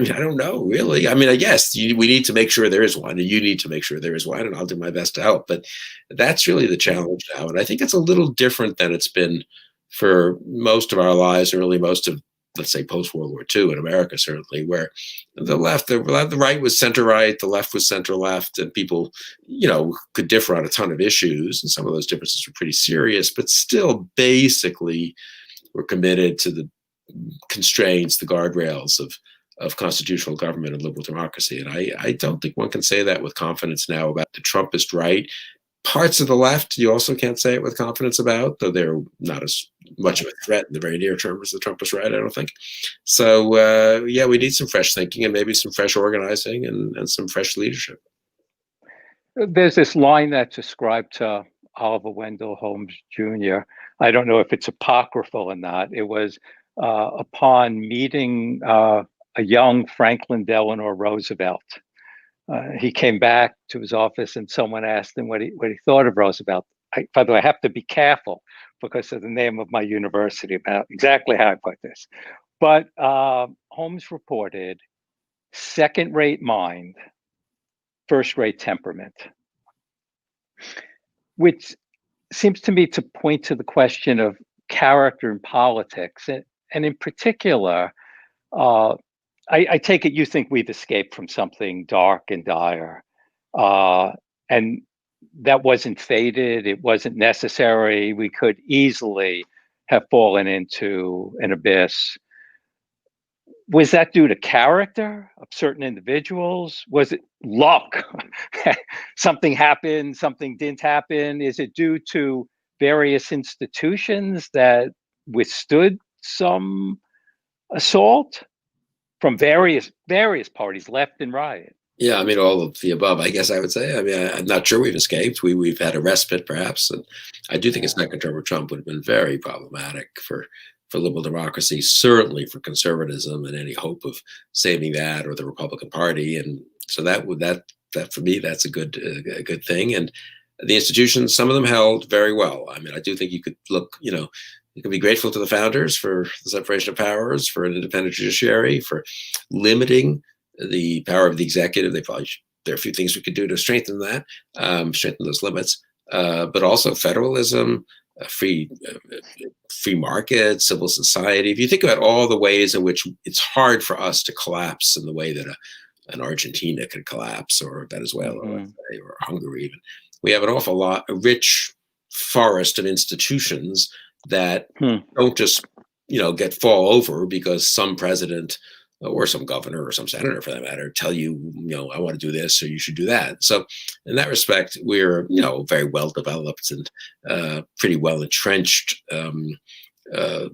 don't know, really. I guess we need to make sure there is one, and you need to make sure there is one, and I'll do my best to help. But that's really the challenge now. And I think it's a little different than it's been for most of our lives, and really most of, let's say, post-World War II in America, certainly, where the right was center-right, the left was center-left, and people, could differ on a ton of issues, and some of those differences were pretty serious, but still basically were committed to the constraints, the guardrails of constitutional government and liberal democracy. And I don't think one can say that with confidence now about the Trumpist right. Parts of the left, you also can't say it with confidence about, though they're not as much of a threat in the very near term as the Trumpist right, I don't think. So, we need some fresh thinking and maybe some fresh organizing and some fresh leadership.
There's this line that's ascribed to Oliver Wendell Holmes Jr. I don't know if it's apocryphal or not. It was upon meeting a young Franklin Delano Roosevelt. He came back to his office and someone asked him what he thought of Roosevelt. By the way, I have to be careful because of the name of my university about exactly how I put this. But Holmes reported second-rate mind, first-rate temperament, which seems to me to point to the question of character in politics. And in particular, I take it you think we've escaped from something dark and dire, and that wasn't fated. It wasn't necessary. We could easily have fallen into an abyss. Was that due to character of certain individuals? Was it luck? Something happened, something didn't happen? Is it due to various institutions that withstood some assault from various parties, left and right?
Yeah, all of the above, I guess I would say. I'm not sure we've escaped. We've had a respite, perhaps. And I do think a second term of Trump would have been very problematic for liberal democracy, certainly for conservatism and any hope of saving that or the Republican Party. And so that for me, that's a good thing. And the institutions, some of them held very well. I do think you could look, you can be grateful to the founders for the separation of powers, for an independent judiciary, for limiting the power of the executive. There are a few things we could do to strengthen that, strengthen those limits, but also federalism, free market, civil society. If you think about all the ways in which it's hard for us to collapse in the way that an Argentina could collapse, or Venezuela, or Hungary even, we have an awful lot, a rich forest of institutions that don't just, fall over because some president or some governor or some senator, for that matter, tell you, I want to do this, or you should do that. So in that respect, we're, very well developed and pretty well entrenched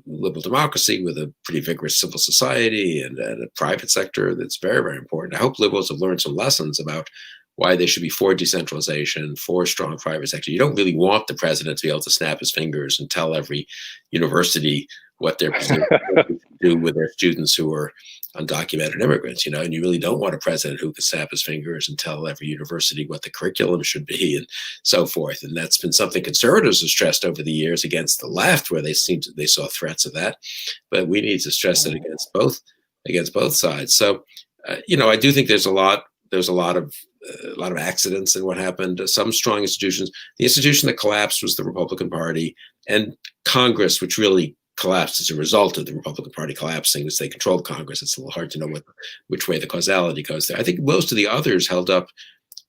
liberal democracy with a pretty vigorous civil society and a private sector that's very, very important. I hope liberals have learned some lessons about why they should be for decentralization, for strong private sector. You don't really want the president to be able to snap his fingers and tell every university what they're to do with their students who are undocumented immigrants, and you really don't want a president who can snap his fingers and tell every university what the curriculum should be and so forth. And that's been something conservatives have stressed over the years against the left, where they saw threats of that. But we need to stress it against both sides. So, I do think there's a lot of accidents in what happened. Some strong institutions. The institution that collapsed was the Republican Party, and Congress, which really collapsed as a result of the Republican Party collapsing, as they controlled Congress. It's a little hard to know which way the causality goes there. I think most of the others held up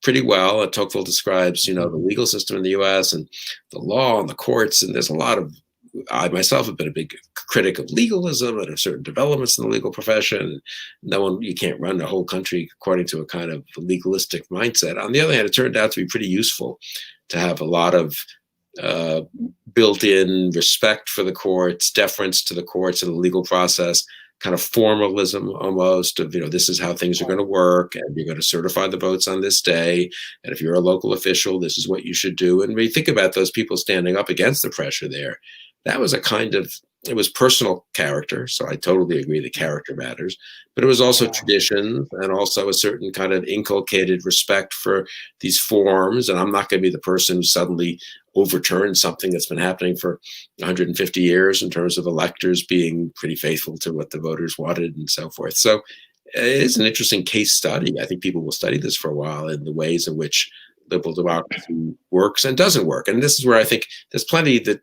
pretty well. Tocqueville describes, the legal system in the U.S. and the law and the courts, and there's a lot of. I myself have been a big critic of legalism and of certain developments in the legal profession. You can't run the whole country according to a kind of legalistic mindset. On the other hand, it turned out to be pretty useful to have a lot of built-in respect for the courts, deference to the courts and the legal process, kind of formalism almost of, this is how things are going to work, and you're going to certify the votes on this day. And if you're a local official, this is what you should do. And when you think about those people standing up against the pressure there, that was it was personal character. So I totally agree that character matters, but it was also tradition and also a certain kind of inculcated respect for these forms. And I'm not going to be the person who suddenly overturns something that's been happening for 150 years in terms of electors being pretty faithful to what the voters wanted and so forth. So it is an interesting case study. I think people will study this for a while in the ways in which liberal democracy works and doesn't work. And this is where I think there's plenty to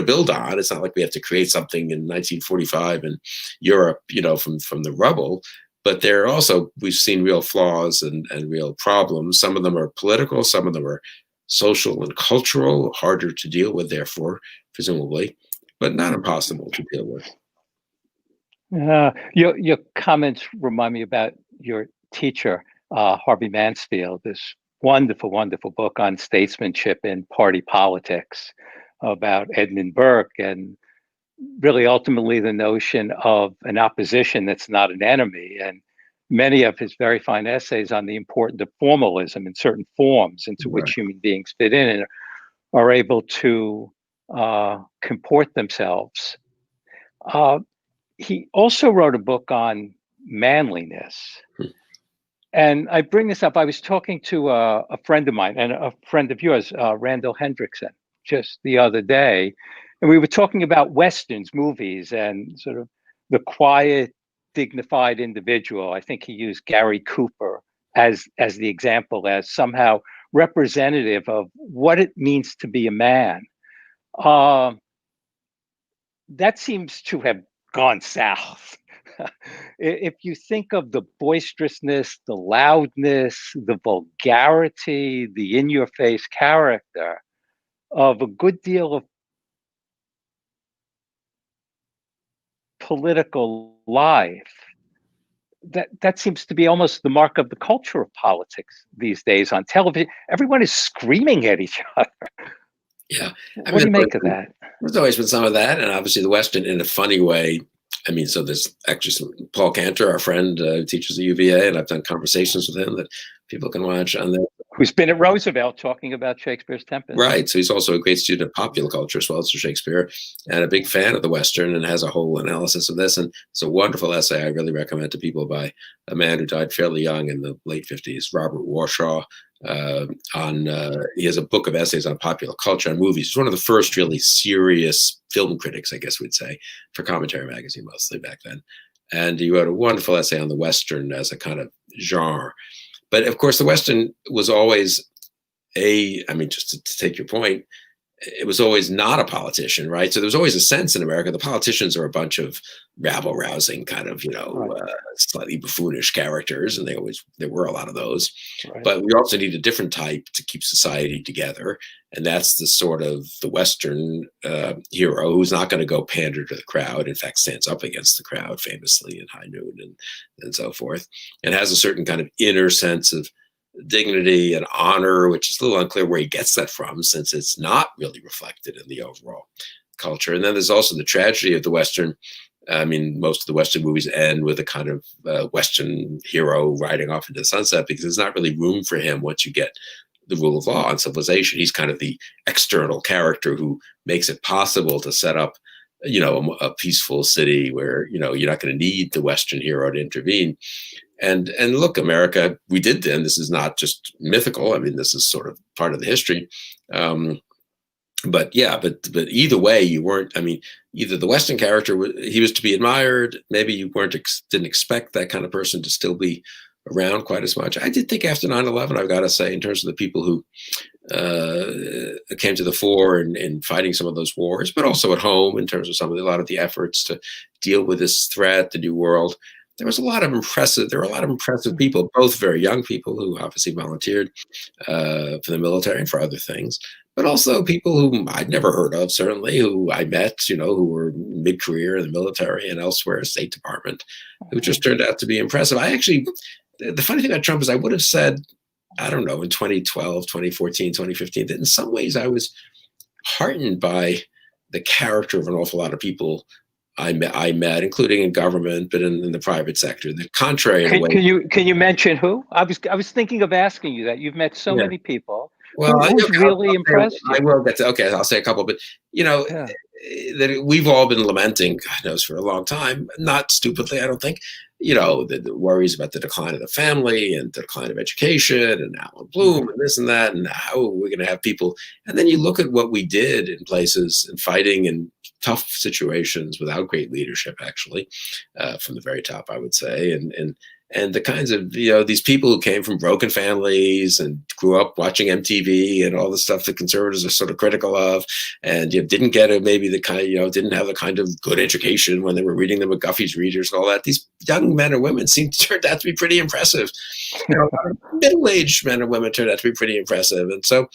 build on. It's not like we have to create something in 1945 in Europe, from the rubble. But there are also, we've seen real flaws and real problems. Some of them are political, some of them are social and cultural, harder to deal with, therefore, presumably, but not impossible to deal with.
Your comments remind me about your teacher, Harvey Mansfield, this wonderful, wonderful book on statesmanship and party politics about Edmund Burke, and really ultimately the notion of an opposition that's not an enemy. And many of his very fine essays on the importance of formalism and certain forms into which human beings fit in and are able to comport themselves. He also wrote a book on manliness. And I bring this up. I was talking to a friend of mine and a friend of yours, Randall Hendrickson, just the other day. And we were talking about Westerns, movies, and sort of the quiet, dignified individual. I think he used Gary Cooper as the example, as somehow representative of what it means to be a man. That seems to have gone south. If you think of the boisterousness, the loudness, the vulgarity, the in-your-face character of a good deal of political life, that seems to be almost the mark of the culture of politics these days on television. Everyone is screaming at each other.
Yeah.
What do you make of that?
There's always been some of that. And obviously the Western, in a funny way, so there's actually Paul Cantor, our friend, teaches at UVA, and I've done conversations with him that people can watch on there.
Who's been at Roosevelt talking about Shakespeare's Tempest.
Right. So he's also a great student of popular culture as well as Shakespeare, and a big fan of the Western, and has a whole analysis of this. And it's a wonderful essay I really recommend to people by a man who died fairly young in the late 50s, Robert Warshaw. He has a book of essays on popular culture and movies. He's one of the first really serious film critics, I guess we'd say, for Commentary Magazine mostly back then. And he wrote a wonderful essay on the Western as a kind of genre. But of course, the Western was always just to take your point, it was always not a politician, right? So there was always a sense in America, the politicians are a bunch of rabble-rousing kind of, slightly buffoonish characters, and there were a lot of those. Right. But we also need a different type to keep society together, and that's the sort of the Western hero who's not going to go pander to the crowd. In fact, stands up against the crowd famously in High Noon and so forth, and has a certain kind of inner sense of dignity and honor, which is a little unclear where he gets that from, since it's not really reflected in the overall culture. And then there's also the tragedy of the Western. I mean, most of the Western movies end with a kind of Western hero riding off into the sunset, because there's not really room for him once you get the rule of law and civilization. He's kind of the external character who makes it possible to set up, a peaceful city where, you're not going to need the Western hero to intervene. And look, America, we did then. This is not just mythical. I mean, this is sort of part of the history. But either way, you weren't. I mean, either the Western character, he was to be admired. Maybe you didn't expect that kind of person to still be around quite as much. I did think after 9/11, I've got to say, in terms of the people who came to the fore in fighting some of those wars, but also at home in terms of a lot of the efforts to deal with this threat, the new world. There were a lot of impressive people, both very young people who obviously volunteered for the military and for other things, but also people whom I'd never heard of, certainly, who I met, who were mid-career in the military and elsewhere, State Department, who just turned out to be impressive. The funny thing about Trump is I would have said, I don't know, in 2012, 2014, 2015, that in some ways I was heartened by the character of an awful lot of people I met, including in government, but in the private sector. The contrary, in a way.
Can you mention who? I was thinking of asking you that. You've met so many people.
Well,
who's really impressed you?
I will get to. Okay, I'll say a couple, but that we've all been lamenting, God knows, for a long time, not stupidly, I don't think. The worries about the decline of the family and the decline of education and Alan Bloom and this and that, and how we're going to have people. And then you look at what we did in places and fighting in tough situations without great leadership, actually, from the very top, I would say. And the kinds of, these people who came from broken families and grew up watching MTV and all the stuff that conservatives are sort of critical of, and didn't get didn't have the kind of good education when they were reading the McGuffey's Readers and all that. These young men and women turned out to be pretty impressive. Middle-aged men and women turned out to be pretty impressive. And so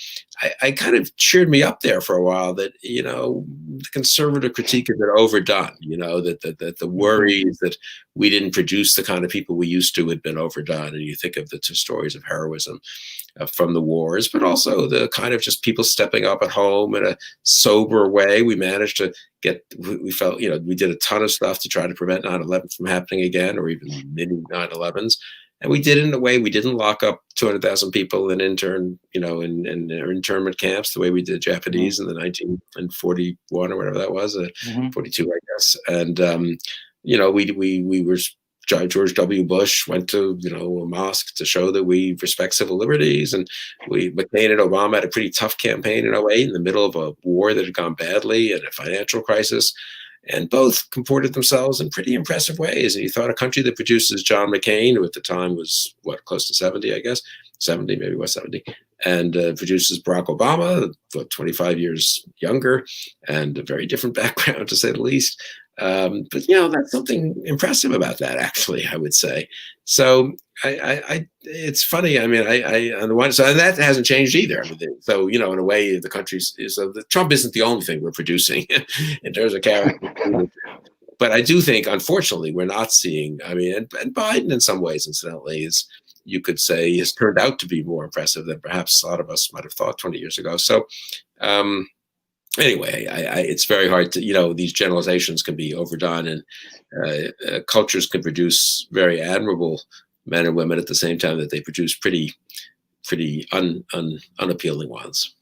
I kind of cheered me up there for a while that, the conservative critique had been overdone, that the worries that we didn't produce the kind of people we used to had been overdone. And you think of the two stories of heroism from the wars, but also the kind of just people stepping up at home in a sober way. We managed to we felt, we did a ton of stuff to try to prevent 9/11 from happening again, or even mini 9/11s. And we did it in a way we didn't lock up 200,000 people in internment camps the way we did Japanese in the 1941 or whatever that was, 42, I guess. And, we were, George W. Bush went to, a mosque to show that we respect civil liberties. And McCain and Obama had a pretty tough campaign in 2008 in the middle of a war that had gone badly and a financial crisis. And both comported themselves in pretty impressive ways. And you thought a country that produces John McCain, who at the time was, close to 70, I guess, 70, maybe was 70, and produces Barack Obama, 25 years younger, and a very different background, to say the least. But, that's something impressive about that, actually, I would say. So it's funny. I mean, on the one side, and that hasn't changed either. I mean, so, in a way, the country's Trump isn't the only thing we're producing in terms of character. But I do think, unfortunately, we're not seeing, I mean, and Biden in some ways, incidentally, you could say, has turned out to be more impressive than perhaps a lot of us might have thought 20 years ago. So, anyway, it's very hard to, these generalizations can be overdone, and cultures can produce very admirable men and women at the same time that they produce pretty unappealing ones.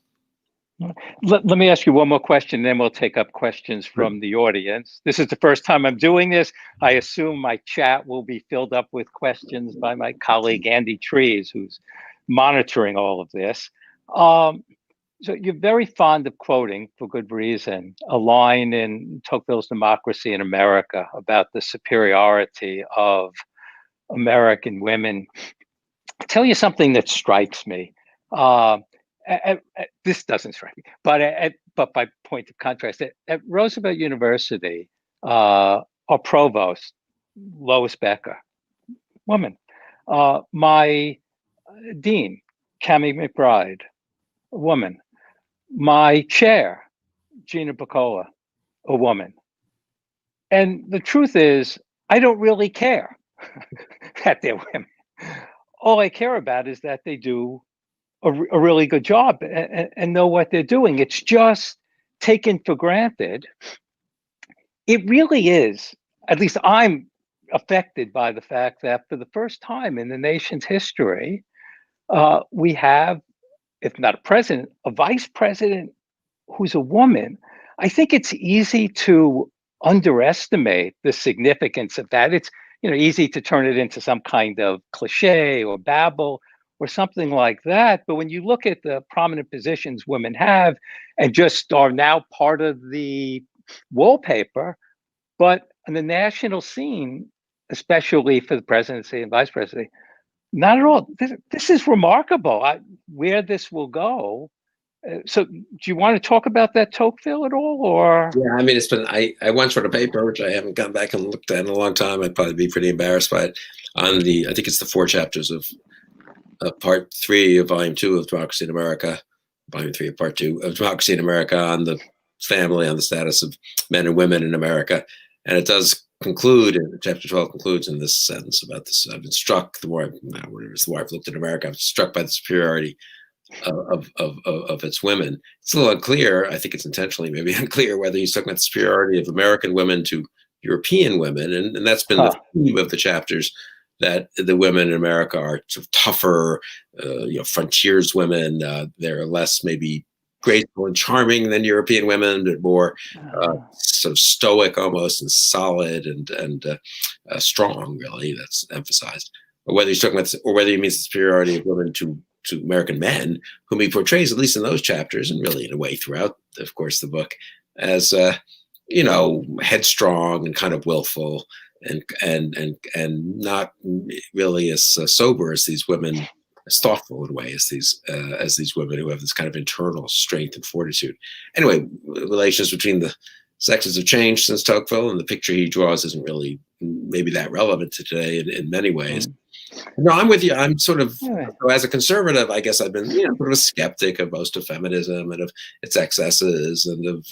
Let me ask you one more question, then we'll take up questions from the audience. This is the first time I'm doing this. I assume my chat will be filled up with questions by my colleague, Andy Trees, who's monitoring all of this. So you're very fond of quoting, for good reason, a line in Tocqueville's Democracy in America about the superiority of American women. I'll tell you something that strikes me. This doesn't strike me, but by point of contrast, at Roosevelt University, our provost, Lois Becker, woman, my dean, Cammie McBride, a woman, my chair, Gina Picola, a woman. And the truth is, I don't really care that they're women. All I care about is that they do a really good job and know what they're doing. It's just taken for granted, it really is, at least I'm affected by the fact that for the first time in the nation's history, we have, if not a president, a vice president who's a woman. I think it's easy to underestimate the significance of that. It's, easy to turn it into some kind of cliche or babble or something like that. But when you look at the prominent positions women have and just are now part of the wallpaper, but on the national scene, especially for the presidency and vice presidency, not at all. This is remarkable. Where this will go. So, do you want to talk about that, Tocqueville, at all, or?
Yeah, I mean, it's been. I once wrote a paper which I haven't gone back and looked at in a long time. I'd probably be pretty embarrassed by it. On the, I think it's the 4 chapters of part 3 of volume 2 of Democracy in America, volume 3 of part 2 of Democracy in America, on the family, on the status of men and women in America, and it does conclude, and chapter 12 concludes in this sentence about this: I've been struck, the more I've looked at America, I'm struck by the superiority of its women. It's a little unclear. I think it's intentionally maybe unclear whether he's talking about the superiority of American women to European women, and that's been the theme of the chapters, that the women in America are sort of tougher, frontiers women. They're less maybe graceful and charming than European women, but more sort of stoic almost, and solid and strong, really, that's emphasized. Or whether he's talking about, or whether he means the superiority of women to American men, whom he portrays, at least in those chapters, and really in a way throughout, of course, the book, as headstrong and kind of willful, and not really as sober as these women, as thoughtful in a way as these women who have this kind of internal strength and fortitude. Anyway, relations between the sexes have changed since Tocqueville, and the picture he draws isn't really maybe that relevant to today in many ways. No, I'm with you. I'm sort of, as a conservative, I guess I've been, sort of a skeptic of most of feminism and of its excesses, and of,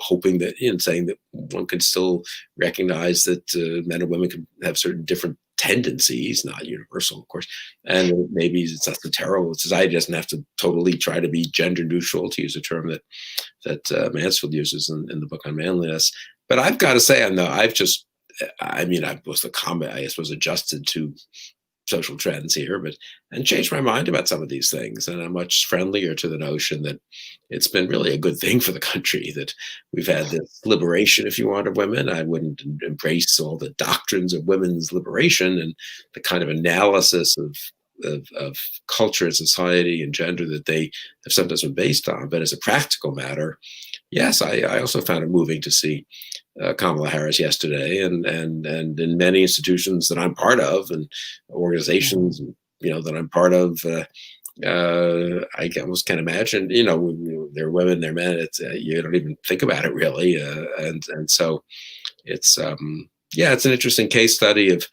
hoping that, saying that one could still recognize that men and women can have certain different tendencies, not universal, of course, and maybe it's not so terrible. Society doesn't have to totally try to be gender neutral, to use a term that Mansfield uses in the book on Manliness. But I've got to say, I was the comment, I suppose, adjusted to social trends here, and changed my mind about some of these things. And I'm much friendlier to the notion that it's been really a good thing for the country that we've had this liberation, if you want, of women. I wouldn't embrace all the doctrines of women's liberation and the kind of analysis of culture and society and gender that they have sometimes been based on. But as a practical matter, yes, I also found it moving to see Kamala Harris yesterday, and in many institutions that I'm part of, and organizations that I'm part of. I almost can't imagine. They're women, they're men. It's you don't even think about it really, and so it's it's an interesting case study of.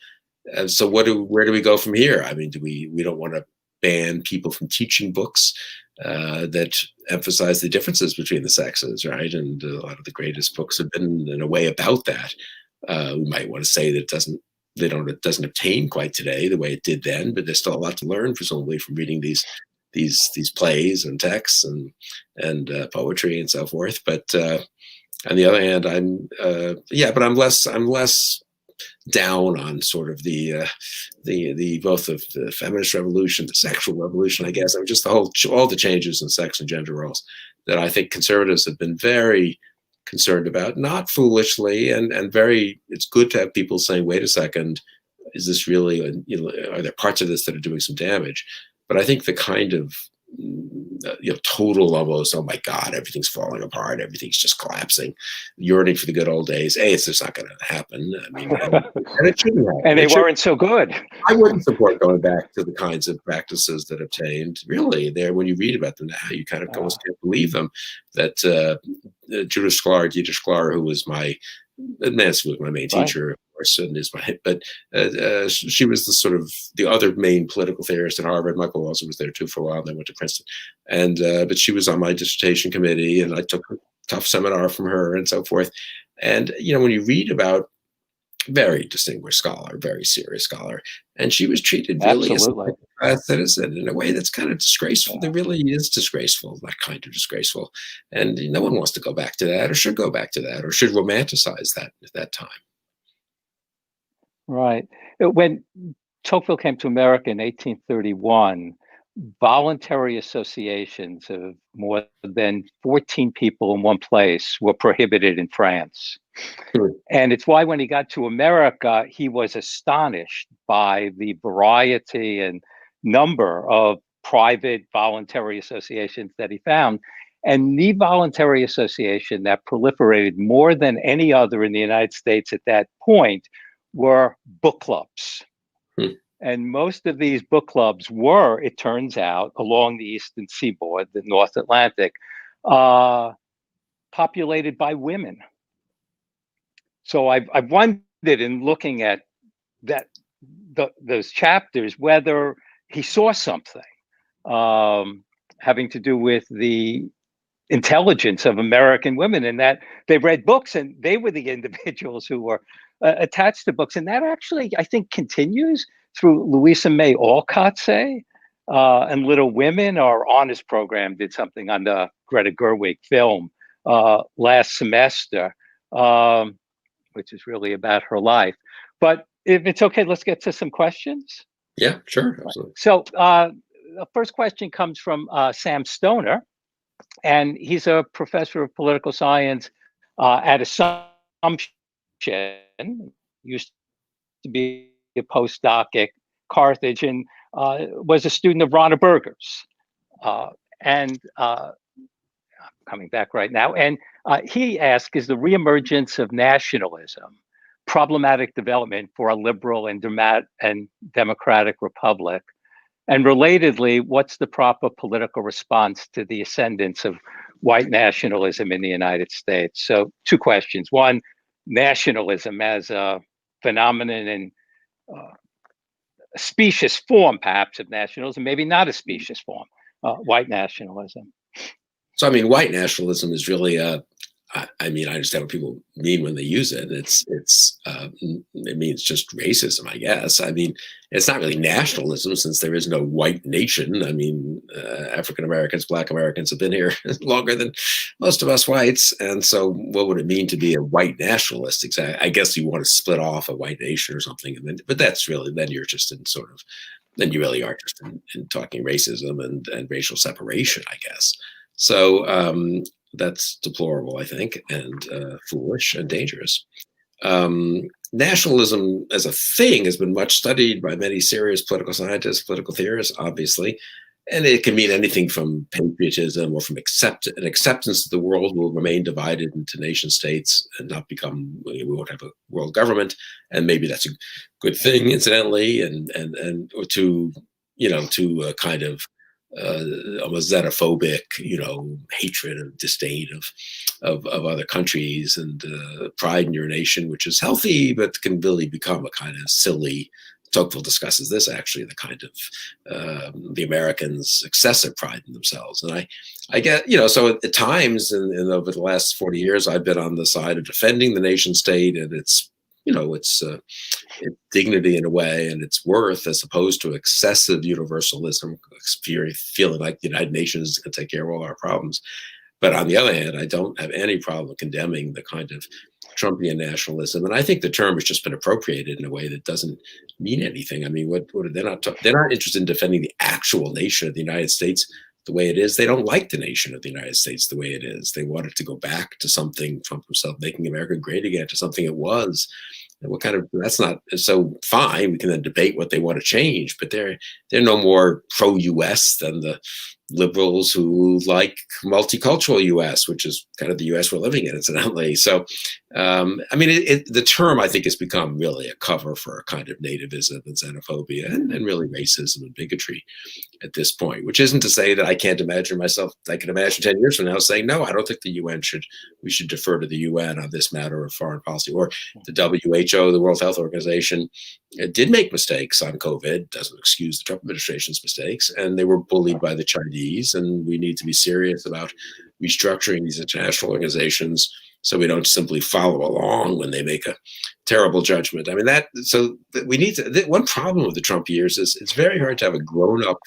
So where do we go from here? I mean, we don't want to ban people from teaching books that emphasize the differences between the sexes, right? And a lot of the greatest books have been in a way about that. We might want to say that it doesn't obtain quite today the way it did then, but there's still a lot to learn, presumably, from reading these plays and texts and poetry and so forth. But on the other hand, I'm less down on sort of the both of the feminist revolution, the sexual revolution, I guess. I mean, just all the changes in sex and gender roles that I think conservatives have been very concerned about, not foolishly, and very. It's good to have people saying, "Wait a second, is this really? Are there parts of this that are doing some damage?" But I think the kind of total almost, oh my God, everything's falling apart, everything's just collapsing, yearning for the good old days. It's just not going to happen. I mean, and it shouldn't happen.
And they weren't so good.
I wouldn't support going back to the kinds of practices that obtained. Really, when you read about them now, you kind of almost can't believe them. That Dietrich Sklar, who was my main teacher, and is but she was the sort of the other main political theorist at Harvard. Michael also was there too for a while, and then went to Princeton. And but she was on my dissertation committee, and I took a tough seminar from her and so forth. And when you read about very distinguished scholar, very serious scholar, and she was treated really as
Absolutely.
a citizen in a way that's kind of disgraceful.
Yeah.
That really is disgraceful, that kind of disgraceful, and no one wants to go back to that, or should go back to that, or should romanticize that at that time.
Right. When Tocqueville came to America in 1831, voluntary associations of more than 14 people in one place were prohibited in France.
Hmm.
And it's why when he got to America, he was astonished by the variety and number of private voluntary associations that he found. And the voluntary association that proliferated more than any other in the United States at that point were book clubs.
Hmm.
And most of these book clubs were, it turns out, along the eastern seaboard, the North Atlantic, populated by women. So I've wondered in looking at those chapters whether he saw something having to do with the intelligence of American women, and that they read books and they were the individuals who were attached to books. And that actually, I think, continues through Louisa May Alcott's and Little Women. Our honors program did something on the Greta Gerwig film last semester, which is really about her life. But if it's okay, let's get to some questions.
Yeah, sure. Absolutely.
So the first question comes from Sam Stoner, and he's a professor of political science at Assumption, used to be a postdoc at Carthage, and was a student of Rana Berger's. And coming back right now, and he asked, is the reemergence of nationalism problematic development for a liberal and democratic republic? And relatedly, what's the proper political response to the ascendance of white nationalism in the United States? So two questions. One, nationalism as a phenomenon and a specious form, perhaps, of nationalism, maybe not a specious form, white nationalism.
So, I mean, white nationalism is really I mean, I understand what people mean when they use it. It means just racism, I guess. I mean, it's not really nationalism since there is no white nation. I mean, African Americans, Black Americans have been here longer than most of us whites. And so what would it mean to be a white nationalist? Exactly. I guess you want to split off a white nation or something. But that's really, then you're just in sort of, then you really are just in talking racism and racial separation, I guess. So, that's deplorable, I think, and foolish and dangerous. Nationalism as a thing has been much studied by many serious political scientists, political theorists, obviously, and it can mean anything from patriotism or from an acceptance that the world will remain divided into nation states and not become, we won't have a world government, and maybe that's a good thing, incidentally, and or to, to a kind of almost xenophobic, hatred and disdain of other countries, and pride in your nation, which is healthy, but can really become a kind of silly. Tocqueville discusses this actually, the kind of the Americans' excessive pride in themselves, and I get, so at times, and over the last 40 years, I've been on the side of defending the nation state and its its dignity in a way and its worth, as opposed to excessive universalism, feeling like the United Nations can take care of all our problems. But on the other hand, I don't have any problem condemning the kind of Trumpian nationalism, and I think the term has just been appropriated in a way that doesn't mean anything. I mean, they're not interested in defending the actual nation of the United States the way it is. They don't like the nation of the United States the way it is. They want it to go back to something, Trump himself, making America great again, to something it was. And that's not so fine. We can then debate what they want to change, but they're no more pro-US than the liberals who like multicultural US, which is kind of the US we're living in, incidentally. So, I mean, the term, I think, has become really a cover for a kind of nativism and xenophobia and really racism and bigotry at this point, which isn't to say that I can't imagine myself, I can imagine 10 years from now saying, no, I don't think the UN we should defer to the UN on this matter of foreign policy, or the WHO, the World Health Organization, did make mistakes on COVID, doesn't excuse the Trump administration's mistakes, and they were bullied by the Chinese, and we need to be serious about restructuring these international organizations so we don't simply follow along when they make a terrible judgment. I mean, we need to, one problem with the Trump years is it's very hard to have a grown up,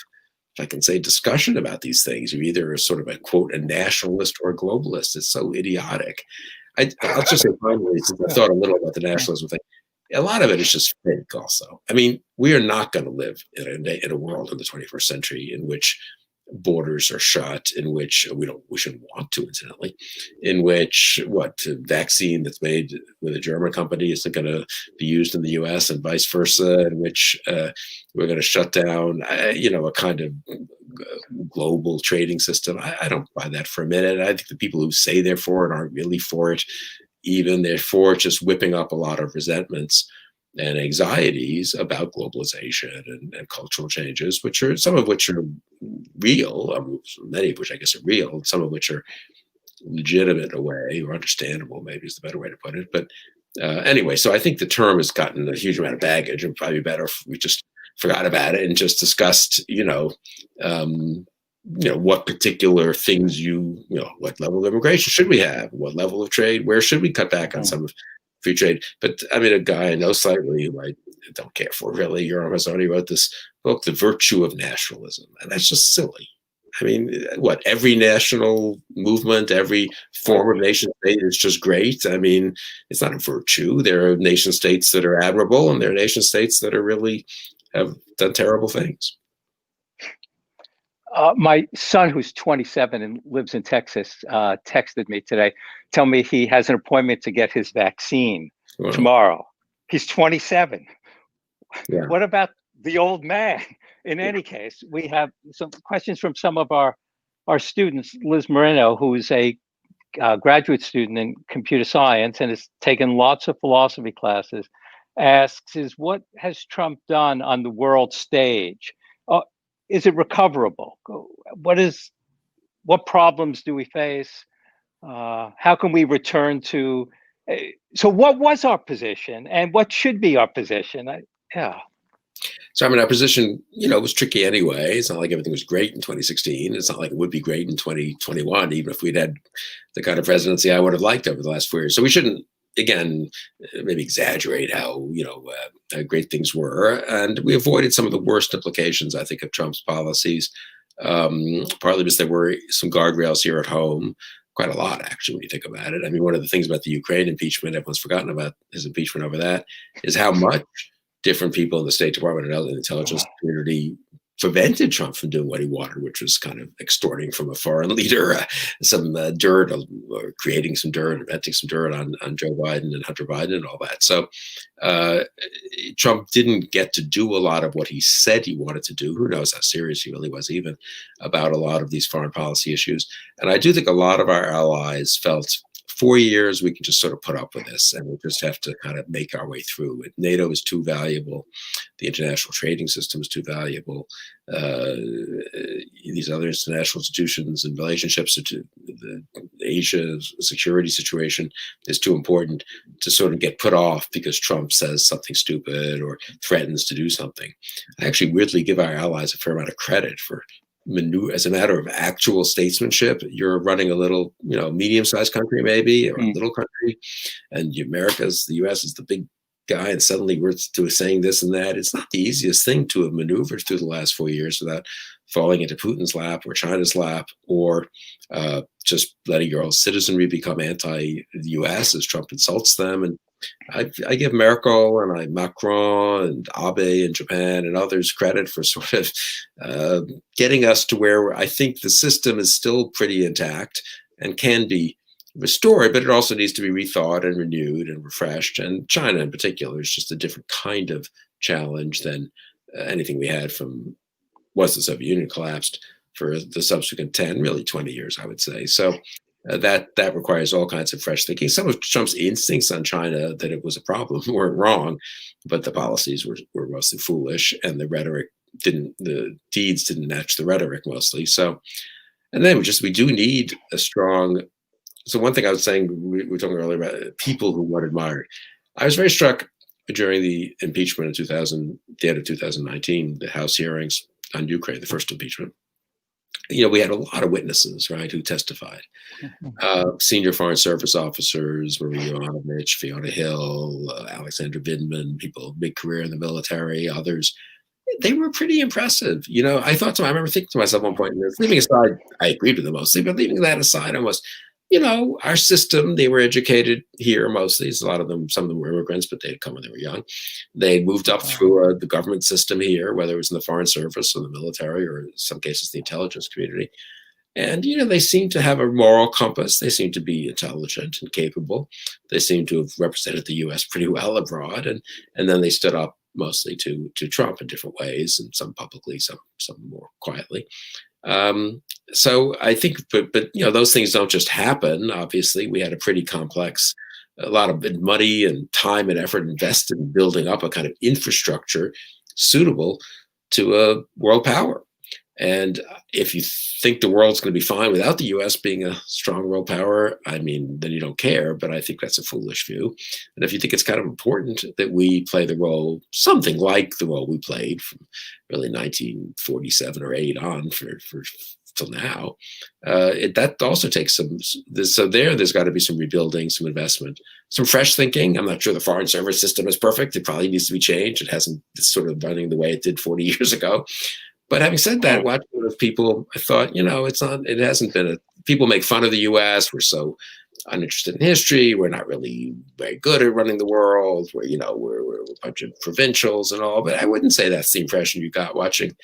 if I can say, discussion about these things. You're either sort of a quote, a nationalist or a globalist. It's so idiotic. I'll just say finally, since I thought a little about the nationalism thing, a lot of it is just fake also. I mean, we are not going to live in a world in the 21st century in which borders are shut, in which we shouldn't want to, incidentally, in which vaccine that's made with a German company isn't going to be used in the US and vice versa, in which we're going to shut down, a kind of global trading system. I don't buy that for a minute. I think the people who say they're for it aren't really for it. Even they're for it, just whipping up a lot of resentments and anxieties about globalization and cultural changes, some of which are real, many of which I guess are real, some of which are legitimate in a way, or understandable, maybe is the better way to put it. But anyway, so I think the term has gotten a huge amount of baggage, and probably better if we just forgot about it and just discussed, what particular things what level of immigration should we have? What level of trade? Where should we cut back on some of free trade? But I mean, a guy I know slightly who I don't care for really, Yoram Hazony, wrote this book, The Virtue of Nationalism. And that's just silly. I mean, every national movement, every form of nation state is just great. I mean, it's not a virtue. There are nation states that are admirable, and there are nation states that are really have done terrible things.
My son, who's 27 and lives in Texas, texted me today, tell me he has an appointment to get his vaccine tomorrow. He's 27. Yeah. What about the old man? In any case, we have some questions from some of our students. Liz Moreno, who is a graduate student in computer science and has taken lots of philosophy classes, asks, what has Trump done on the world stage? Is it recoverable? What problems do we face? How can we return to? So, what was our position, and what should be our position?
So, I mean, our position, was tricky anyway. It's not like everything was great in 2016. It's not like it would be great in 2021, even if we'd had the kind of presidency I would have liked over the last 4 years. So we shouldn't, again, maybe exaggerate how great things were, and we avoided some of the worst implications, I think, of Trump's policies. Partly because there were some guardrails here at home, quite a lot actually, when you think about it. I mean, one of the things about the Ukraine impeachment, everyone's forgotten about his impeachment over that, is how much different people in the State Department and the intelligence community prevented Trump from doing what he wanted, which was kind of extorting from a foreign leader some dirt, or creating some dirt, inventing some dirt on Joe Biden and Hunter Biden and all that. So Trump didn't get to do a lot of what he said he wanted to do. Who knows how serious he really was even about a lot of these foreign policy issues. And I do think a lot of our allies felt 4 years, we can just sort of put up with this, and we just have to kind of make our way through it. NATO is too valuable. The international trading system is too valuable. These other international institutions and relationships to the Asia security situation is too important to sort of get put off because Trump says something stupid or threatens to do something. I actually weirdly give our allies a fair amount of credit for as a matter of actual statesmanship. You're running a little, medium-sized country maybe, or a little country, and the U.S. is the big guy, and suddenly we're saying this and that. It's not the easiest thing to have maneuvered through the last 4 years without falling into Putin's lap or China's lap, or just letting your own citizenry become anti-U.S. as Trump insults them. And I give Merkel and Macron and Abe in Japan and others credit for sort of getting us to where I think the system is still pretty intact and can be restored, but it also needs to be rethought and renewed and refreshed. And China in particular is just a different kind of challenge than anything we had from once the Soviet Union collapsed for the subsequent 10, really 20 years, I would say. So that requires all kinds of fresh thinking. Some of Trump's instincts on China that it was a problem weren't wrong, but the policies were mostly foolish, and the deeds didn't match the rhetoric mostly. So, and then we do need a strong. So one thing I was saying, we were talking earlier about people who one admired. I was very struck during the impeachment in the end of 2019, the House hearings on Ukraine, the first impeachment. we had a lot of witnesses, right, who testified. Senior Foreign Service officers, Marie Yovanovitch, Fiona Hill, Alexander Vindman, people mid-career in the military, others. They were pretty impressive. I remember thinking to myself at one point, leaving aside, I agreed with them mostly, but leaving that aside, almost, our system, they were educated here mostly. A lot of them, some of them were immigrants, but they'd come when they were young. They moved up through the government system here, whether it was in the Foreign Service or the military, or in some cases the intelligence community. And, they seem to have a moral compass. They seem to be intelligent and capable. They seem to have represented the U.S. pretty well abroad. And then they stood up mostly to Trump in different ways, and some publicly, some more quietly. So I think, but those things don't just happen. Obviously, we had a pretty complex, a lot of money and time and effort invested in building up a kind of infrastructure suitable to a world power. And if you think the world's going to be fine without the U.S. being a strong world power, then you don't care. But I think that's a foolish view. And if you think it's kind of important that we play the role, something like the role we played from really 1947 or 8 on for till now, that also takes some. So there's got to be some rebuilding, some investment, some fresh thinking. I'm not sure the Foreign Service system is perfect. It probably needs to be changed. It's sort of running the way it did 40 years ago. But having said that, watching those people, I thought, it hasn't been people make fun of the U.S. We're so uninterested in history. We're not really very good at running the world. We're a bunch of provincials and all. But I wouldn't say that's the impression you got watching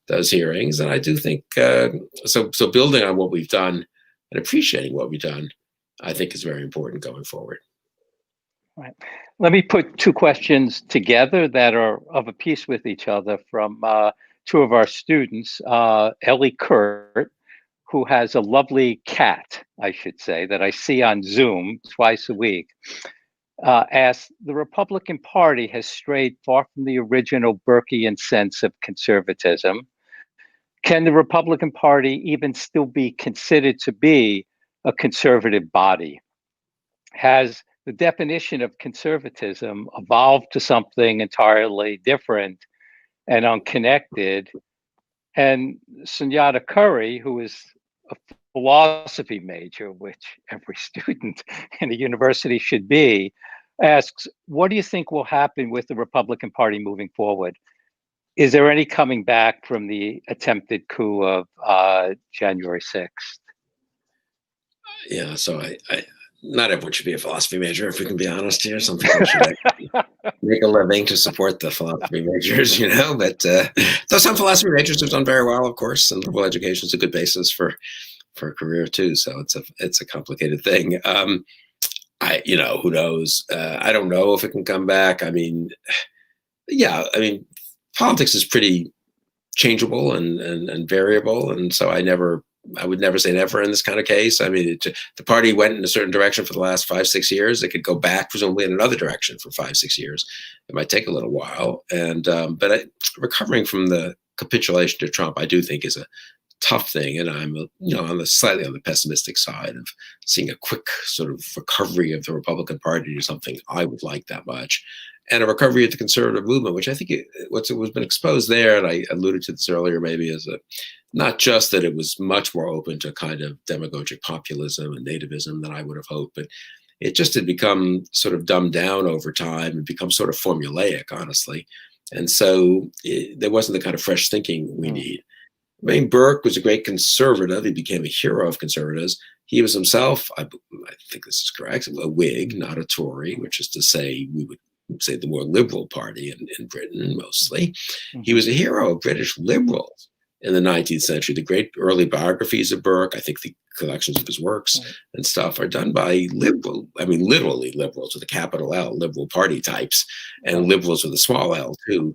those hearings. And I do think, so building on what we've done and appreciating what we've done, I think is very important going forward.
Right. Let me put two questions together that are of a piece with each other from two of our students, Ellie Kurt, who has a lovely cat, I should say, that I see on Zoom twice a week, asked, the Republican Party has strayed far from the original Burkean sense of conservatism. Can the Republican Party even still be considered to be a conservative body? Has the definition of conservatism evolved to something entirely different and unconnected? And Sunyata Curry, who is a philosophy major, which every student in a university should be, asks, what do you think will happen with the Republican Party moving forward? Is there any coming back from the attempted coup of January 6th?
Yeah, so I not everyone should be a philosophy major, if we can be honest here. Some people should make a living to support the philosophy majors, but though some philosophy majors have done very well, of course, and liberal education is a good basis for a career too. So it's a complicated thing. Who knows? I don't know if it can come back. Politics is pretty changeable and variable. And so I would never say never in this kind of case. The party went in a certain direction for the last 5-6 years. It could go back presumably in another direction for 5-6 years. It might take a little while. And but recovering from the capitulation to Trump, I do think is a tough thing. And I'm slightly on the pessimistic side of seeing a quick sort of recovery of the Republican Party to something I would like that much. And a recovery of the conservative movement, which I think what's been exposed there, and I alluded to this earlier, maybe is not just that it was much more open to kind of demagogic populism and nativism than I would have hoped, but it just had become sort of dumbed down over time and become sort of formulaic, honestly. And so there wasn't the kind of fresh thinking we need. Burke was a great conservative. He became a hero of conservatives. He was himself, I think this is correct, a Whig, not a Tory, which is to say we would say the more liberal party in Britain mostly. Mm-hmm. He was a hero of British liberals in the 19th century. The great early biographies of Burke, I think the collections of his works and stuff are done by literally liberals with a capital L, liberal party types, and liberals with a small L too.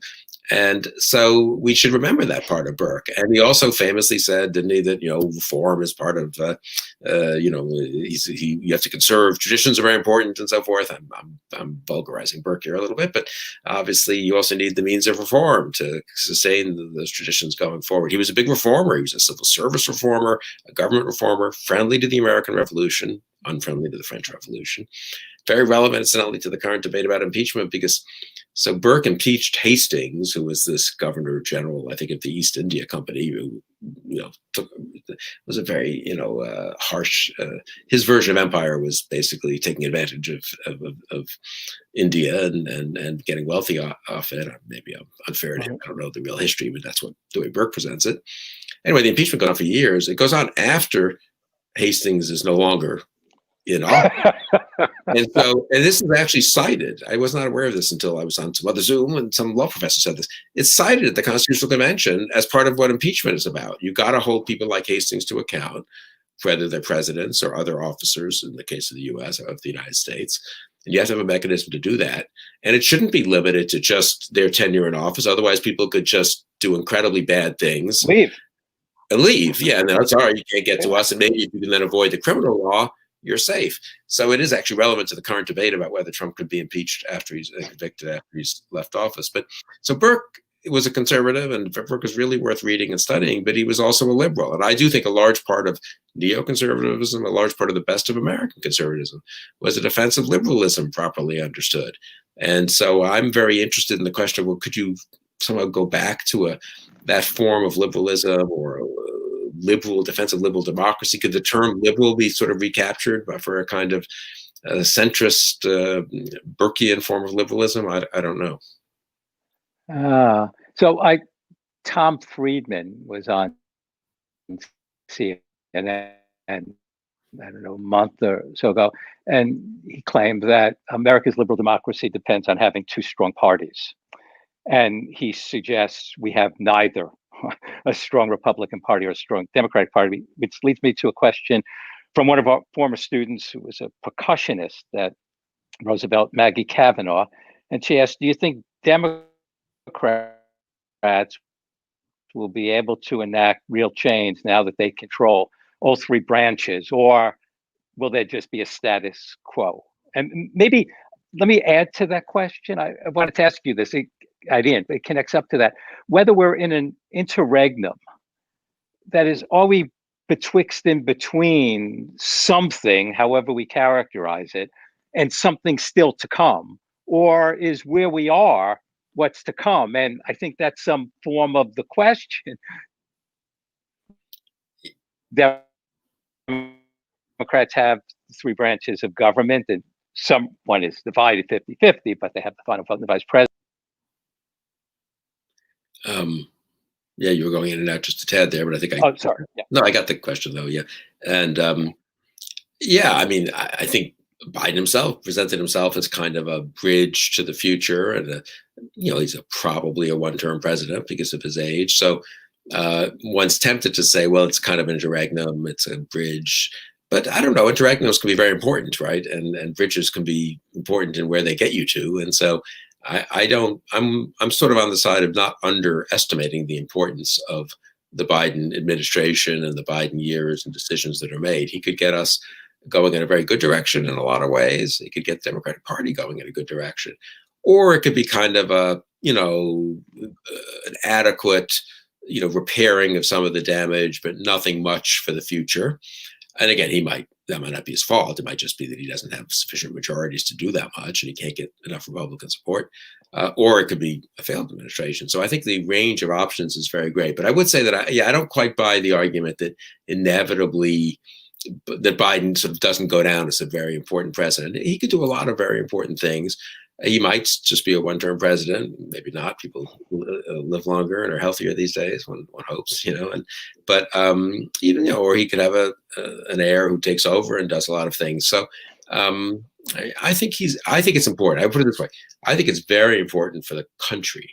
And so we should remember that part of Burke. And he also famously said, didn't he, that, reform is part of, you have to conserve, traditions are very important and so forth. I'm vulgarizing Burke here a little bit, but obviously you also need the means of reform to sustain those traditions going forward. He was a big reformer. He was a civil service reformer, a government reformer, friendly to the American Revolution, unfriendly to the French Revolution. Very relevant, incidentally, to the current debate about impeachment, because so Burke impeached Hastings, who was this governor general, I think, of the East India Company, who was a very, harsh. His version of empire was basically taking advantage of India and getting wealthy off it. Maybe I'm unfair to him. I don't know the real history, but that's what the way Burke presents it. Anyway, the impeachment goes on for years. It goes on after Hastings is no longer in office. And this is actually cited. I was not aware of this until I was on some other Zoom, and some law professor said this. It's cited at the Constitutional Convention as part of what impeachment is about. You got to hold people like Hastings to account, whether they're presidents or other officers, in the case of the U.S. or of the United States. And you have to have a mechanism to do that. And it shouldn't be limited to just their tenure in office. Otherwise, people could just do incredibly bad things. Leave. Yeah, and that's all right. You can't get to us. And maybe if you can then avoid the criminal law, you're safe. So it is actually relevant to the current debate about whether Trump could be impeached after he's convicted, after he's left office. But so Burke was a conservative, and Burke was really worth reading and studying, but he was also a liberal. And I do think a large part of neoconservatism, a large part of the best of American conservatism, was a defense of liberalism properly understood. And so I'm very interested in the question of, well, could you somehow go back to that form of liberalism, or liberal defense of liberal democracy? Could the term liberal be sort of recaptured for a kind of centrist Burkean form of liberalism? I don't know.
Tom Friedman was on CNN, I don't know, a month or so ago, and he claimed that America's liberal democracy depends on having two strong parties. And he suggests we have neither a strong Republican Party or a strong Democratic Party, which leads me to a question from one of our former students who was a percussionist at Roosevelt, Maggie Kavanaugh. And she asked, do you think Democrats will be able to enact real change now that they control all three branches, or will there just be a status quo? And maybe let me add to that question. I wanted to ask you this. It connects up to that. Whether we're in an interregnum, that is, are we betwixt in between something, however we characterize it, and something still to come, or is where we are what's to come? And I think that's some form of the question. Democrats have three branches of government, and one is divided 50-50, but they have the final vote in the vice president.
Yeah, you were going in and out just a tad there, but I think
sorry. Yeah.
No, I got the question though. Yeah. And I mean, I think Biden himself presented himself as kind of a bridge to the future, and he's probably a one-term president because of his age. So one's tempted to say, well, it's kind of an interregnum, it's a bridge, but I don't know. Interregnums can be very important, right? And bridges can be important in where they get you to. And so I'm sort of on the side of not underestimating the importance of the Biden administration and the Biden years and decisions that are made. He could get us going in a very good direction in a lot of ways. He could get the Democratic Party going in a good direction, or it could be kind of an adequate, repairing of some of the damage, but nothing much for the future. And again, that might not be his fault. It might just be that he doesn't have sufficient majorities to do that much, and he can't get enough Republican support. Or it could be a failed administration. So I think the range of options is very great. But I would say that I don't quite buy the argument that inevitably that Biden sort of doesn't go down as a very important president. He could do a lot of very important things. He might just be a one-term president, maybe not. People live longer and are healthier these days. One hopes, But even or he could have an heir who takes over and does a lot of things. So I think it's important. I put it this way: I think it's very important for the country,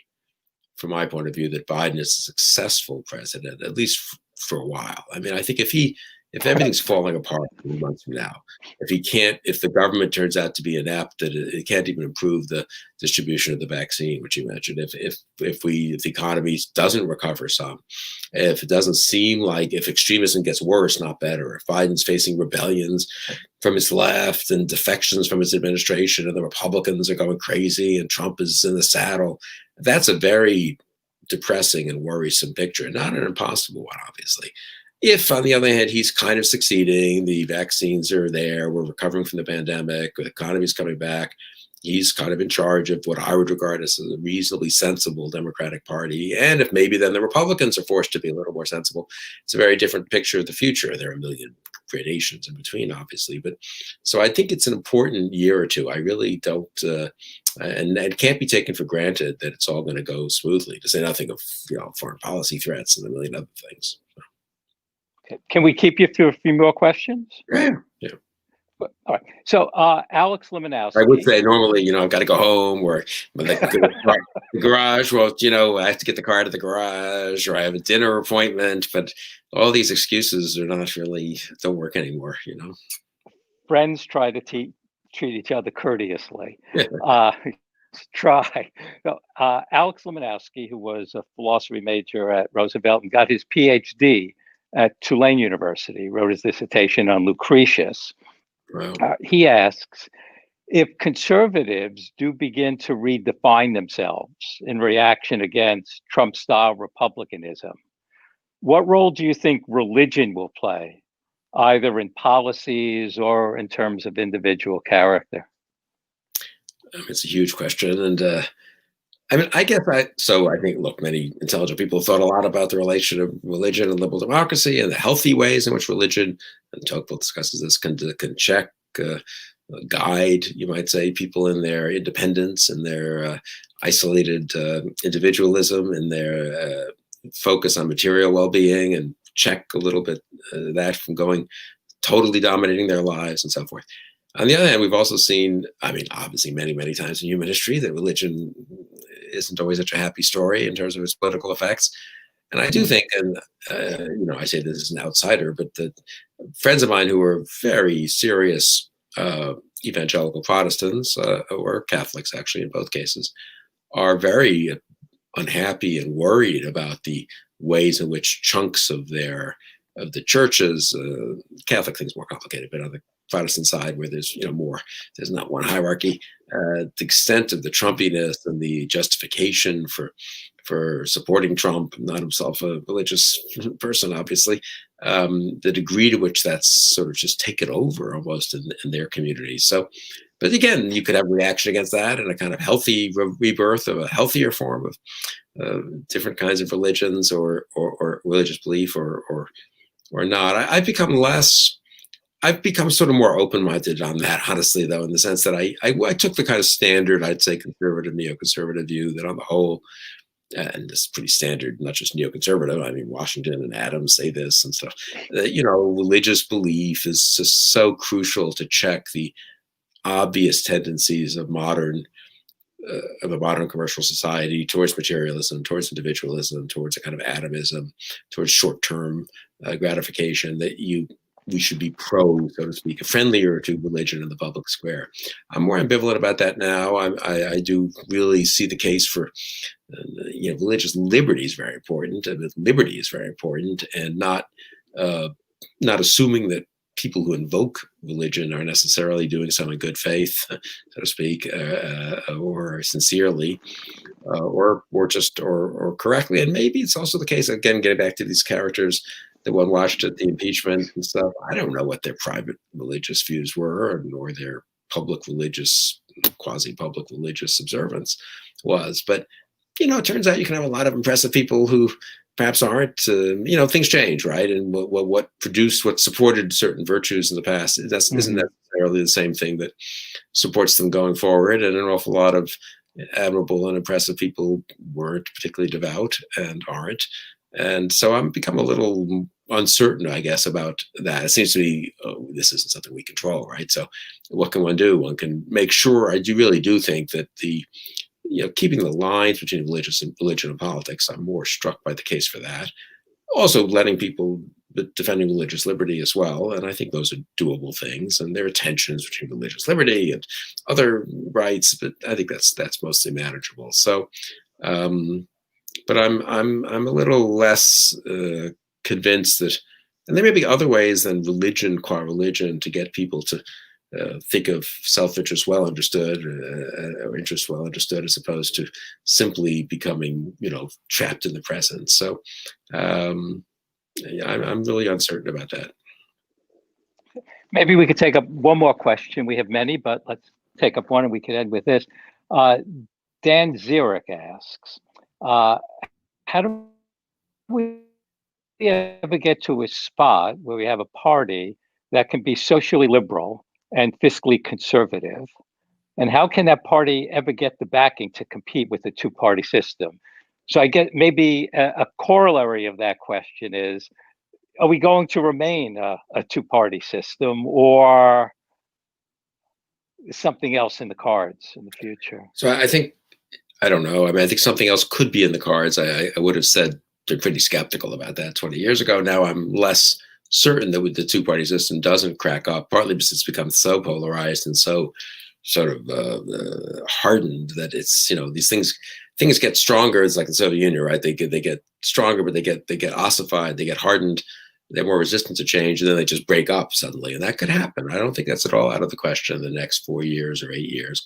from my point of view, that Biden is a successful president, at least for a while. I mean, I think if everything's falling apart 3 months from now, if the government turns out to be inept, that it can't even improve the distribution of the vaccine, which you mentioned, if the economy doesn't recover some, if it doesn't seem like, if extremism gets worse, not better, if Biden's facing rebellions from his left and defections from his administration, and the Republicans are going crazy and Trump is in the saddle, that's a very depressing and worrisome picture, not an impossible one, obviously. If, on the other hand, he's kind of succeeding, the vaccines are there, we're recovering from the pandemic, the economy's coming back, he's kind of in charge of what I would regard as a reasonably sensible Democratic Party. And if maybe then the Republicans are forced to be a little more sensible, it's a very different picture of the future. There are a million gradations in between, obviously. But so I think it's an important year or two. I really don't, and it can't be taken for granted that it's all going to go smoothly, to say nothing of foreign policy threats and a million other things.
Okay. Can we keep you through a few more questions?
Yeah.
All right. So Alex Limonowski.
I would say normally, I've got to go home, or the garage. Well, I have to get the car to the garage, or I have a dinner appointment. But all these excuses don't work anymore.
Friends try to treat each other courteously. Try. So, Alex Limonowski, who was a philosophy major at Roosevelt and got his PhD at Tulane University, wrote his dissertation on Lucretius.
Wow.
He asks, if conservatives do begin to redefine themselves in reaction against Trump-style republicanism, what role do you think religion will play, either in policies or in terms of individual character?
It's a huge question. And I think, look, many intelligent people have thought a lot about the relation of religion and liberal democracy and the healthy ways in which religion, and Tocqueville discusses this, can check, guide, you might say, people in their independence and their isolated individualism and their focus on material well-being, and check a little bit that from going totally dominating their lives and so forth. On the other hand, we've also seen, obviously many, many times in human history, that religion isn't always such a happy story in terms of its political effects. And I do think, and I say this as an outsider, but the friends of mine who are very serious evangelical Protestants, or Catholics actually in both cases, are very unhappy and worried about the ways in which chunks of the churches, Catholic thing's more complicated, but on the Protestant side, where there's there's not one hierarchy, the extent of the Trumpiness and the justification for supporting Trump, not himself a religious person, obviously, the degree to which that's sort of just taken over almost in their communities. So, but again, you could have a reaction against that and a kind of healthy rebirth of a healthier form of different kinds of religions or religious belief or not. I've become sort of more open-minded on that, honestly, though, in the sense that I took the kind of standard, I'd say, conservative, neoconservative view that on the whole, and this is pretty standard, not just neoconservative, Washington and Adams say this and stuff, religious belief is just so crucial to check the obvious tendencies of a modern commercial society towards materialism, towards individualism, towards a kind of atomism, towards short-term gratification, that we should be so to speak, friendlier to religion in the public square. I'm more ambivalent about that now. I do really see the case for, religious liberty is very important, and liberty is very important, and not assuming that people who invoke religion are necessarily doing so in good faith, so to speak, or sincerely, or correctly. And maybe it's also the case, again, getting back to these characters that one watched at the impeachment and stuff. I don't know what their private religious views were, nor their quasi-public religious observance was. But, it turns out you can have a lot of impressive people who perhaps aren't, things change, right? And what supported certain virtues in the past, isn't necessarily the same thing that supports them going forward. And an awful lot of admirable and impressive people weren't particularly devout and aren't. And so I'm become a little uncertain, I guess, about that. It seems to me, this isn't something we control, right? So what can one do? One can make sure, really do think that keeping the lines between religion and politics, I'm more struck by the case for that. Also letting people, defending religious liberty as well. And I think those are doable things. And there are tensions between religious liberty and other rights, but I think that's mostly manageable. So, but I'm a little less convinced that, and there may be other ways than religion, qua religion, to get people to think of self-interest well understood, or interest well understood, as opposed to simply becoming, trapped in the present. So I'm really uncertain about that.
Maybe we could take up one more question. We have many, but let's take up one, and we could end with this. Dan Zurich asks, how do we ever get to a spot where we have a party that can be socially liberal and fiscally conservative? And how can that party ever get the backing to compete with the two-party system? So I get maybe a corollary of that question is, are we going to remain a two-party system, or is something else in the cards in the future?
So I think, I don't know. I mean, I think something else could be in the cards. I would have said been pretty skeptical about that 20 years ago. Now I'm less certain that with the two-party system doesn't crack up, partly because it's become so polarized and so sort of hardened that it's, you know, these things get stronger. It's like the Soviet Union, right? They get stronger, but they get ossified, they get hardened, they're more resistant to change, and then they just break up suddenly. And that could happen. I don't think that's at all out of the question in the next 4 years or 8 years.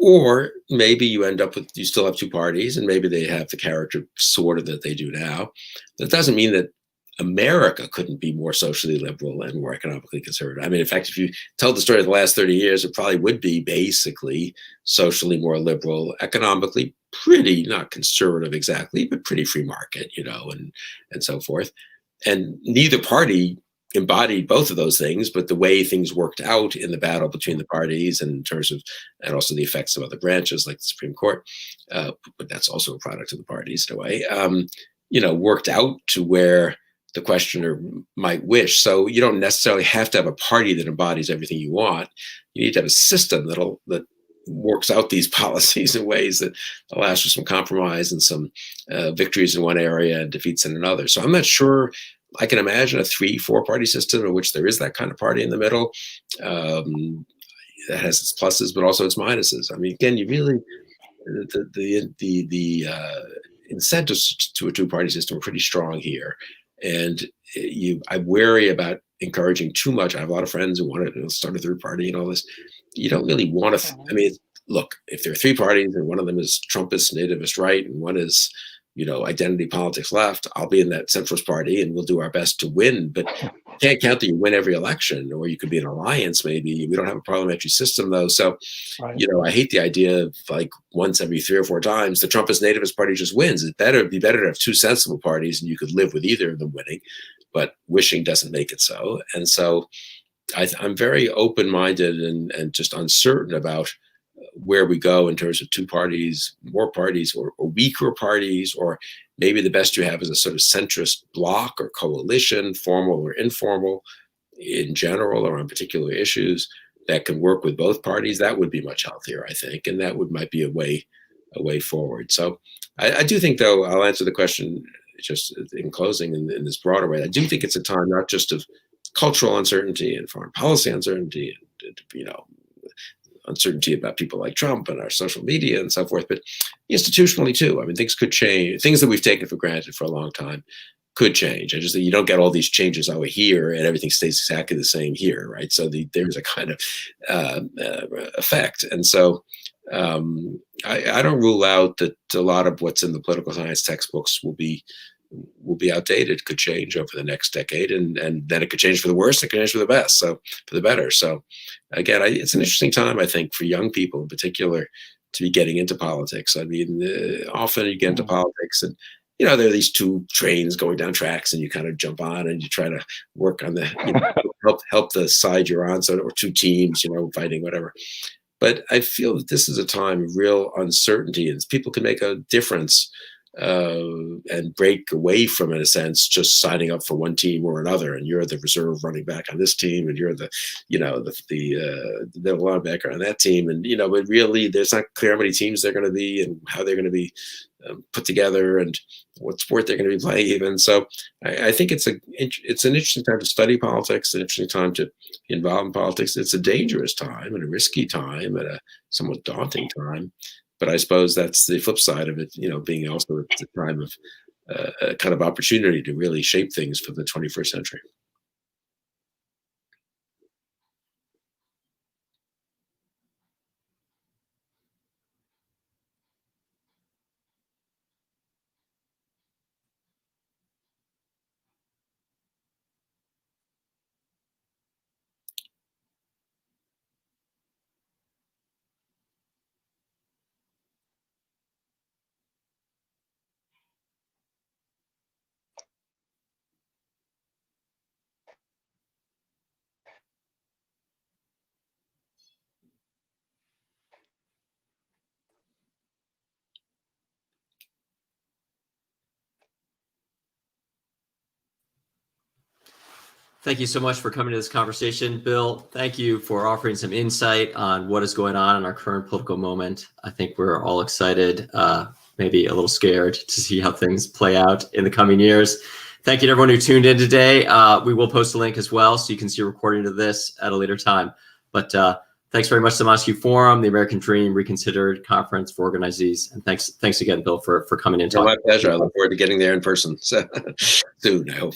Or maybe you end up with, you still have two parties, and maybe they have the character sort of that they do now. That doesn't mean that America couldn't be more socially liberal and more economically conservative. I mean, in fact, if you tell the story of the last 30 years, it probably would be basically socially more liberal, economically pretty, not conservative exactly, but pretty free market, you know, and so forth. And neither party embodied both of those things, but the way things worked out in the battle between the parties, and in terms of, and also the effects of other branches like the Supreme Court, but that's also a product of the parties in a way, you know, worked out to where the questioner might wish. So you don't necessarily have to have a party that embodies everything you want. You need to have a system that works out these policies in ways that allows for some compromise and some victories in one area and defeats in another. So I'm not sure I can imagine a 3-4 party system in which there is that kind of party in the middle. That has its pluses, but also its minuses. I mean, again, you really, the incentives to a two-party system are pretty strong here. And I'm wary about encouraging too much. I have a lot of friends who want to start a third party and all this. You don't really want to, I mean, look, if there are 3 parties and one of them is Trumpist, nativist right, and one is, you know, identity politics left, I'll be in that centrist party and we'll do our best to win. But you can't count that you win every election, or you could be an alliance maybe. We don't have a parliamentary system though. So,
Right.
you know, I hate the idea of like once every 3 or 4 times, the Trumpist nativist party just wins. It'd be better to have 2 sensible parties and you could live with either of them winning, but wishing doesn't make it so. And so I'm very open-minded and just uncertain about where we go in terms of 2 parties, more parties, or weaker parties, or maybe the best you have is a sort of centrist bloc or coalition, formal or informal, in general or on particular issues that can work with both parties. That would be much healthier, I think, and that might be a way forward. So I do think, though, I'll answer the question just in closing in this broader way. I do think it's a time not just of cultural uncertainty and foreign policy uncertainty and you know, uncertainty about people like Trump and our social media and so forth, but institutionally too. I mean, things could change. Things that we've taken for granted for a long time could change. I just think you don't get all these changes over here and everything stays exactly the same here, right? So there's a kind of effect. And so I don't rule out that a lot of what's in the political science textbooks will be outdated, could change over the next decade, and then it could change for the worse, it could change for the best, so for the better. So again, it's an interesting time, I think, for young people in particular to be getting into politics. I mean, often you get into politics and, you know, there are these 2 trains going down tracks and you kind of jump on and you try to work on the, you know, help the side you're on, so, or 2 teams, you know, fighting, whatever. But I feel that this is a time of real uncertainty, and people can make a difference and break away from, in a sense, just signing up for one team or another. And you're the reserve running back on this team, and you're the, you know, the linebacker on that team. And, you know, but really there's not clear how many teams they're going to be and how they're going to be put together and what sport they're going to be playing even. So I think it's an interesting time to study politics, an interesting time to be involved in politics. It's a dangerous time and a risky time and a somewhat daunting time. But I suppose that's the flip side of it, you know, being also at the time of a kind of opportunity to really shape things for the 21st century.
Thank you so much for coming to this conversation, Bill. Thank you for offering some insight on what is going on in our current political moment. I think we're all excited, maybe a little scared to see how things play out in the coming years. Thank you to everyone who tuned in today. We will post a link as well, so you can see a recording of this at a later time. But thanks very much to the Montesquieu Forum, the American Dream Reconsidered Conference for Organizees. And thanks again, Bill, for coming in.
My pleasure. I look forward to getting there in person soon, I hope.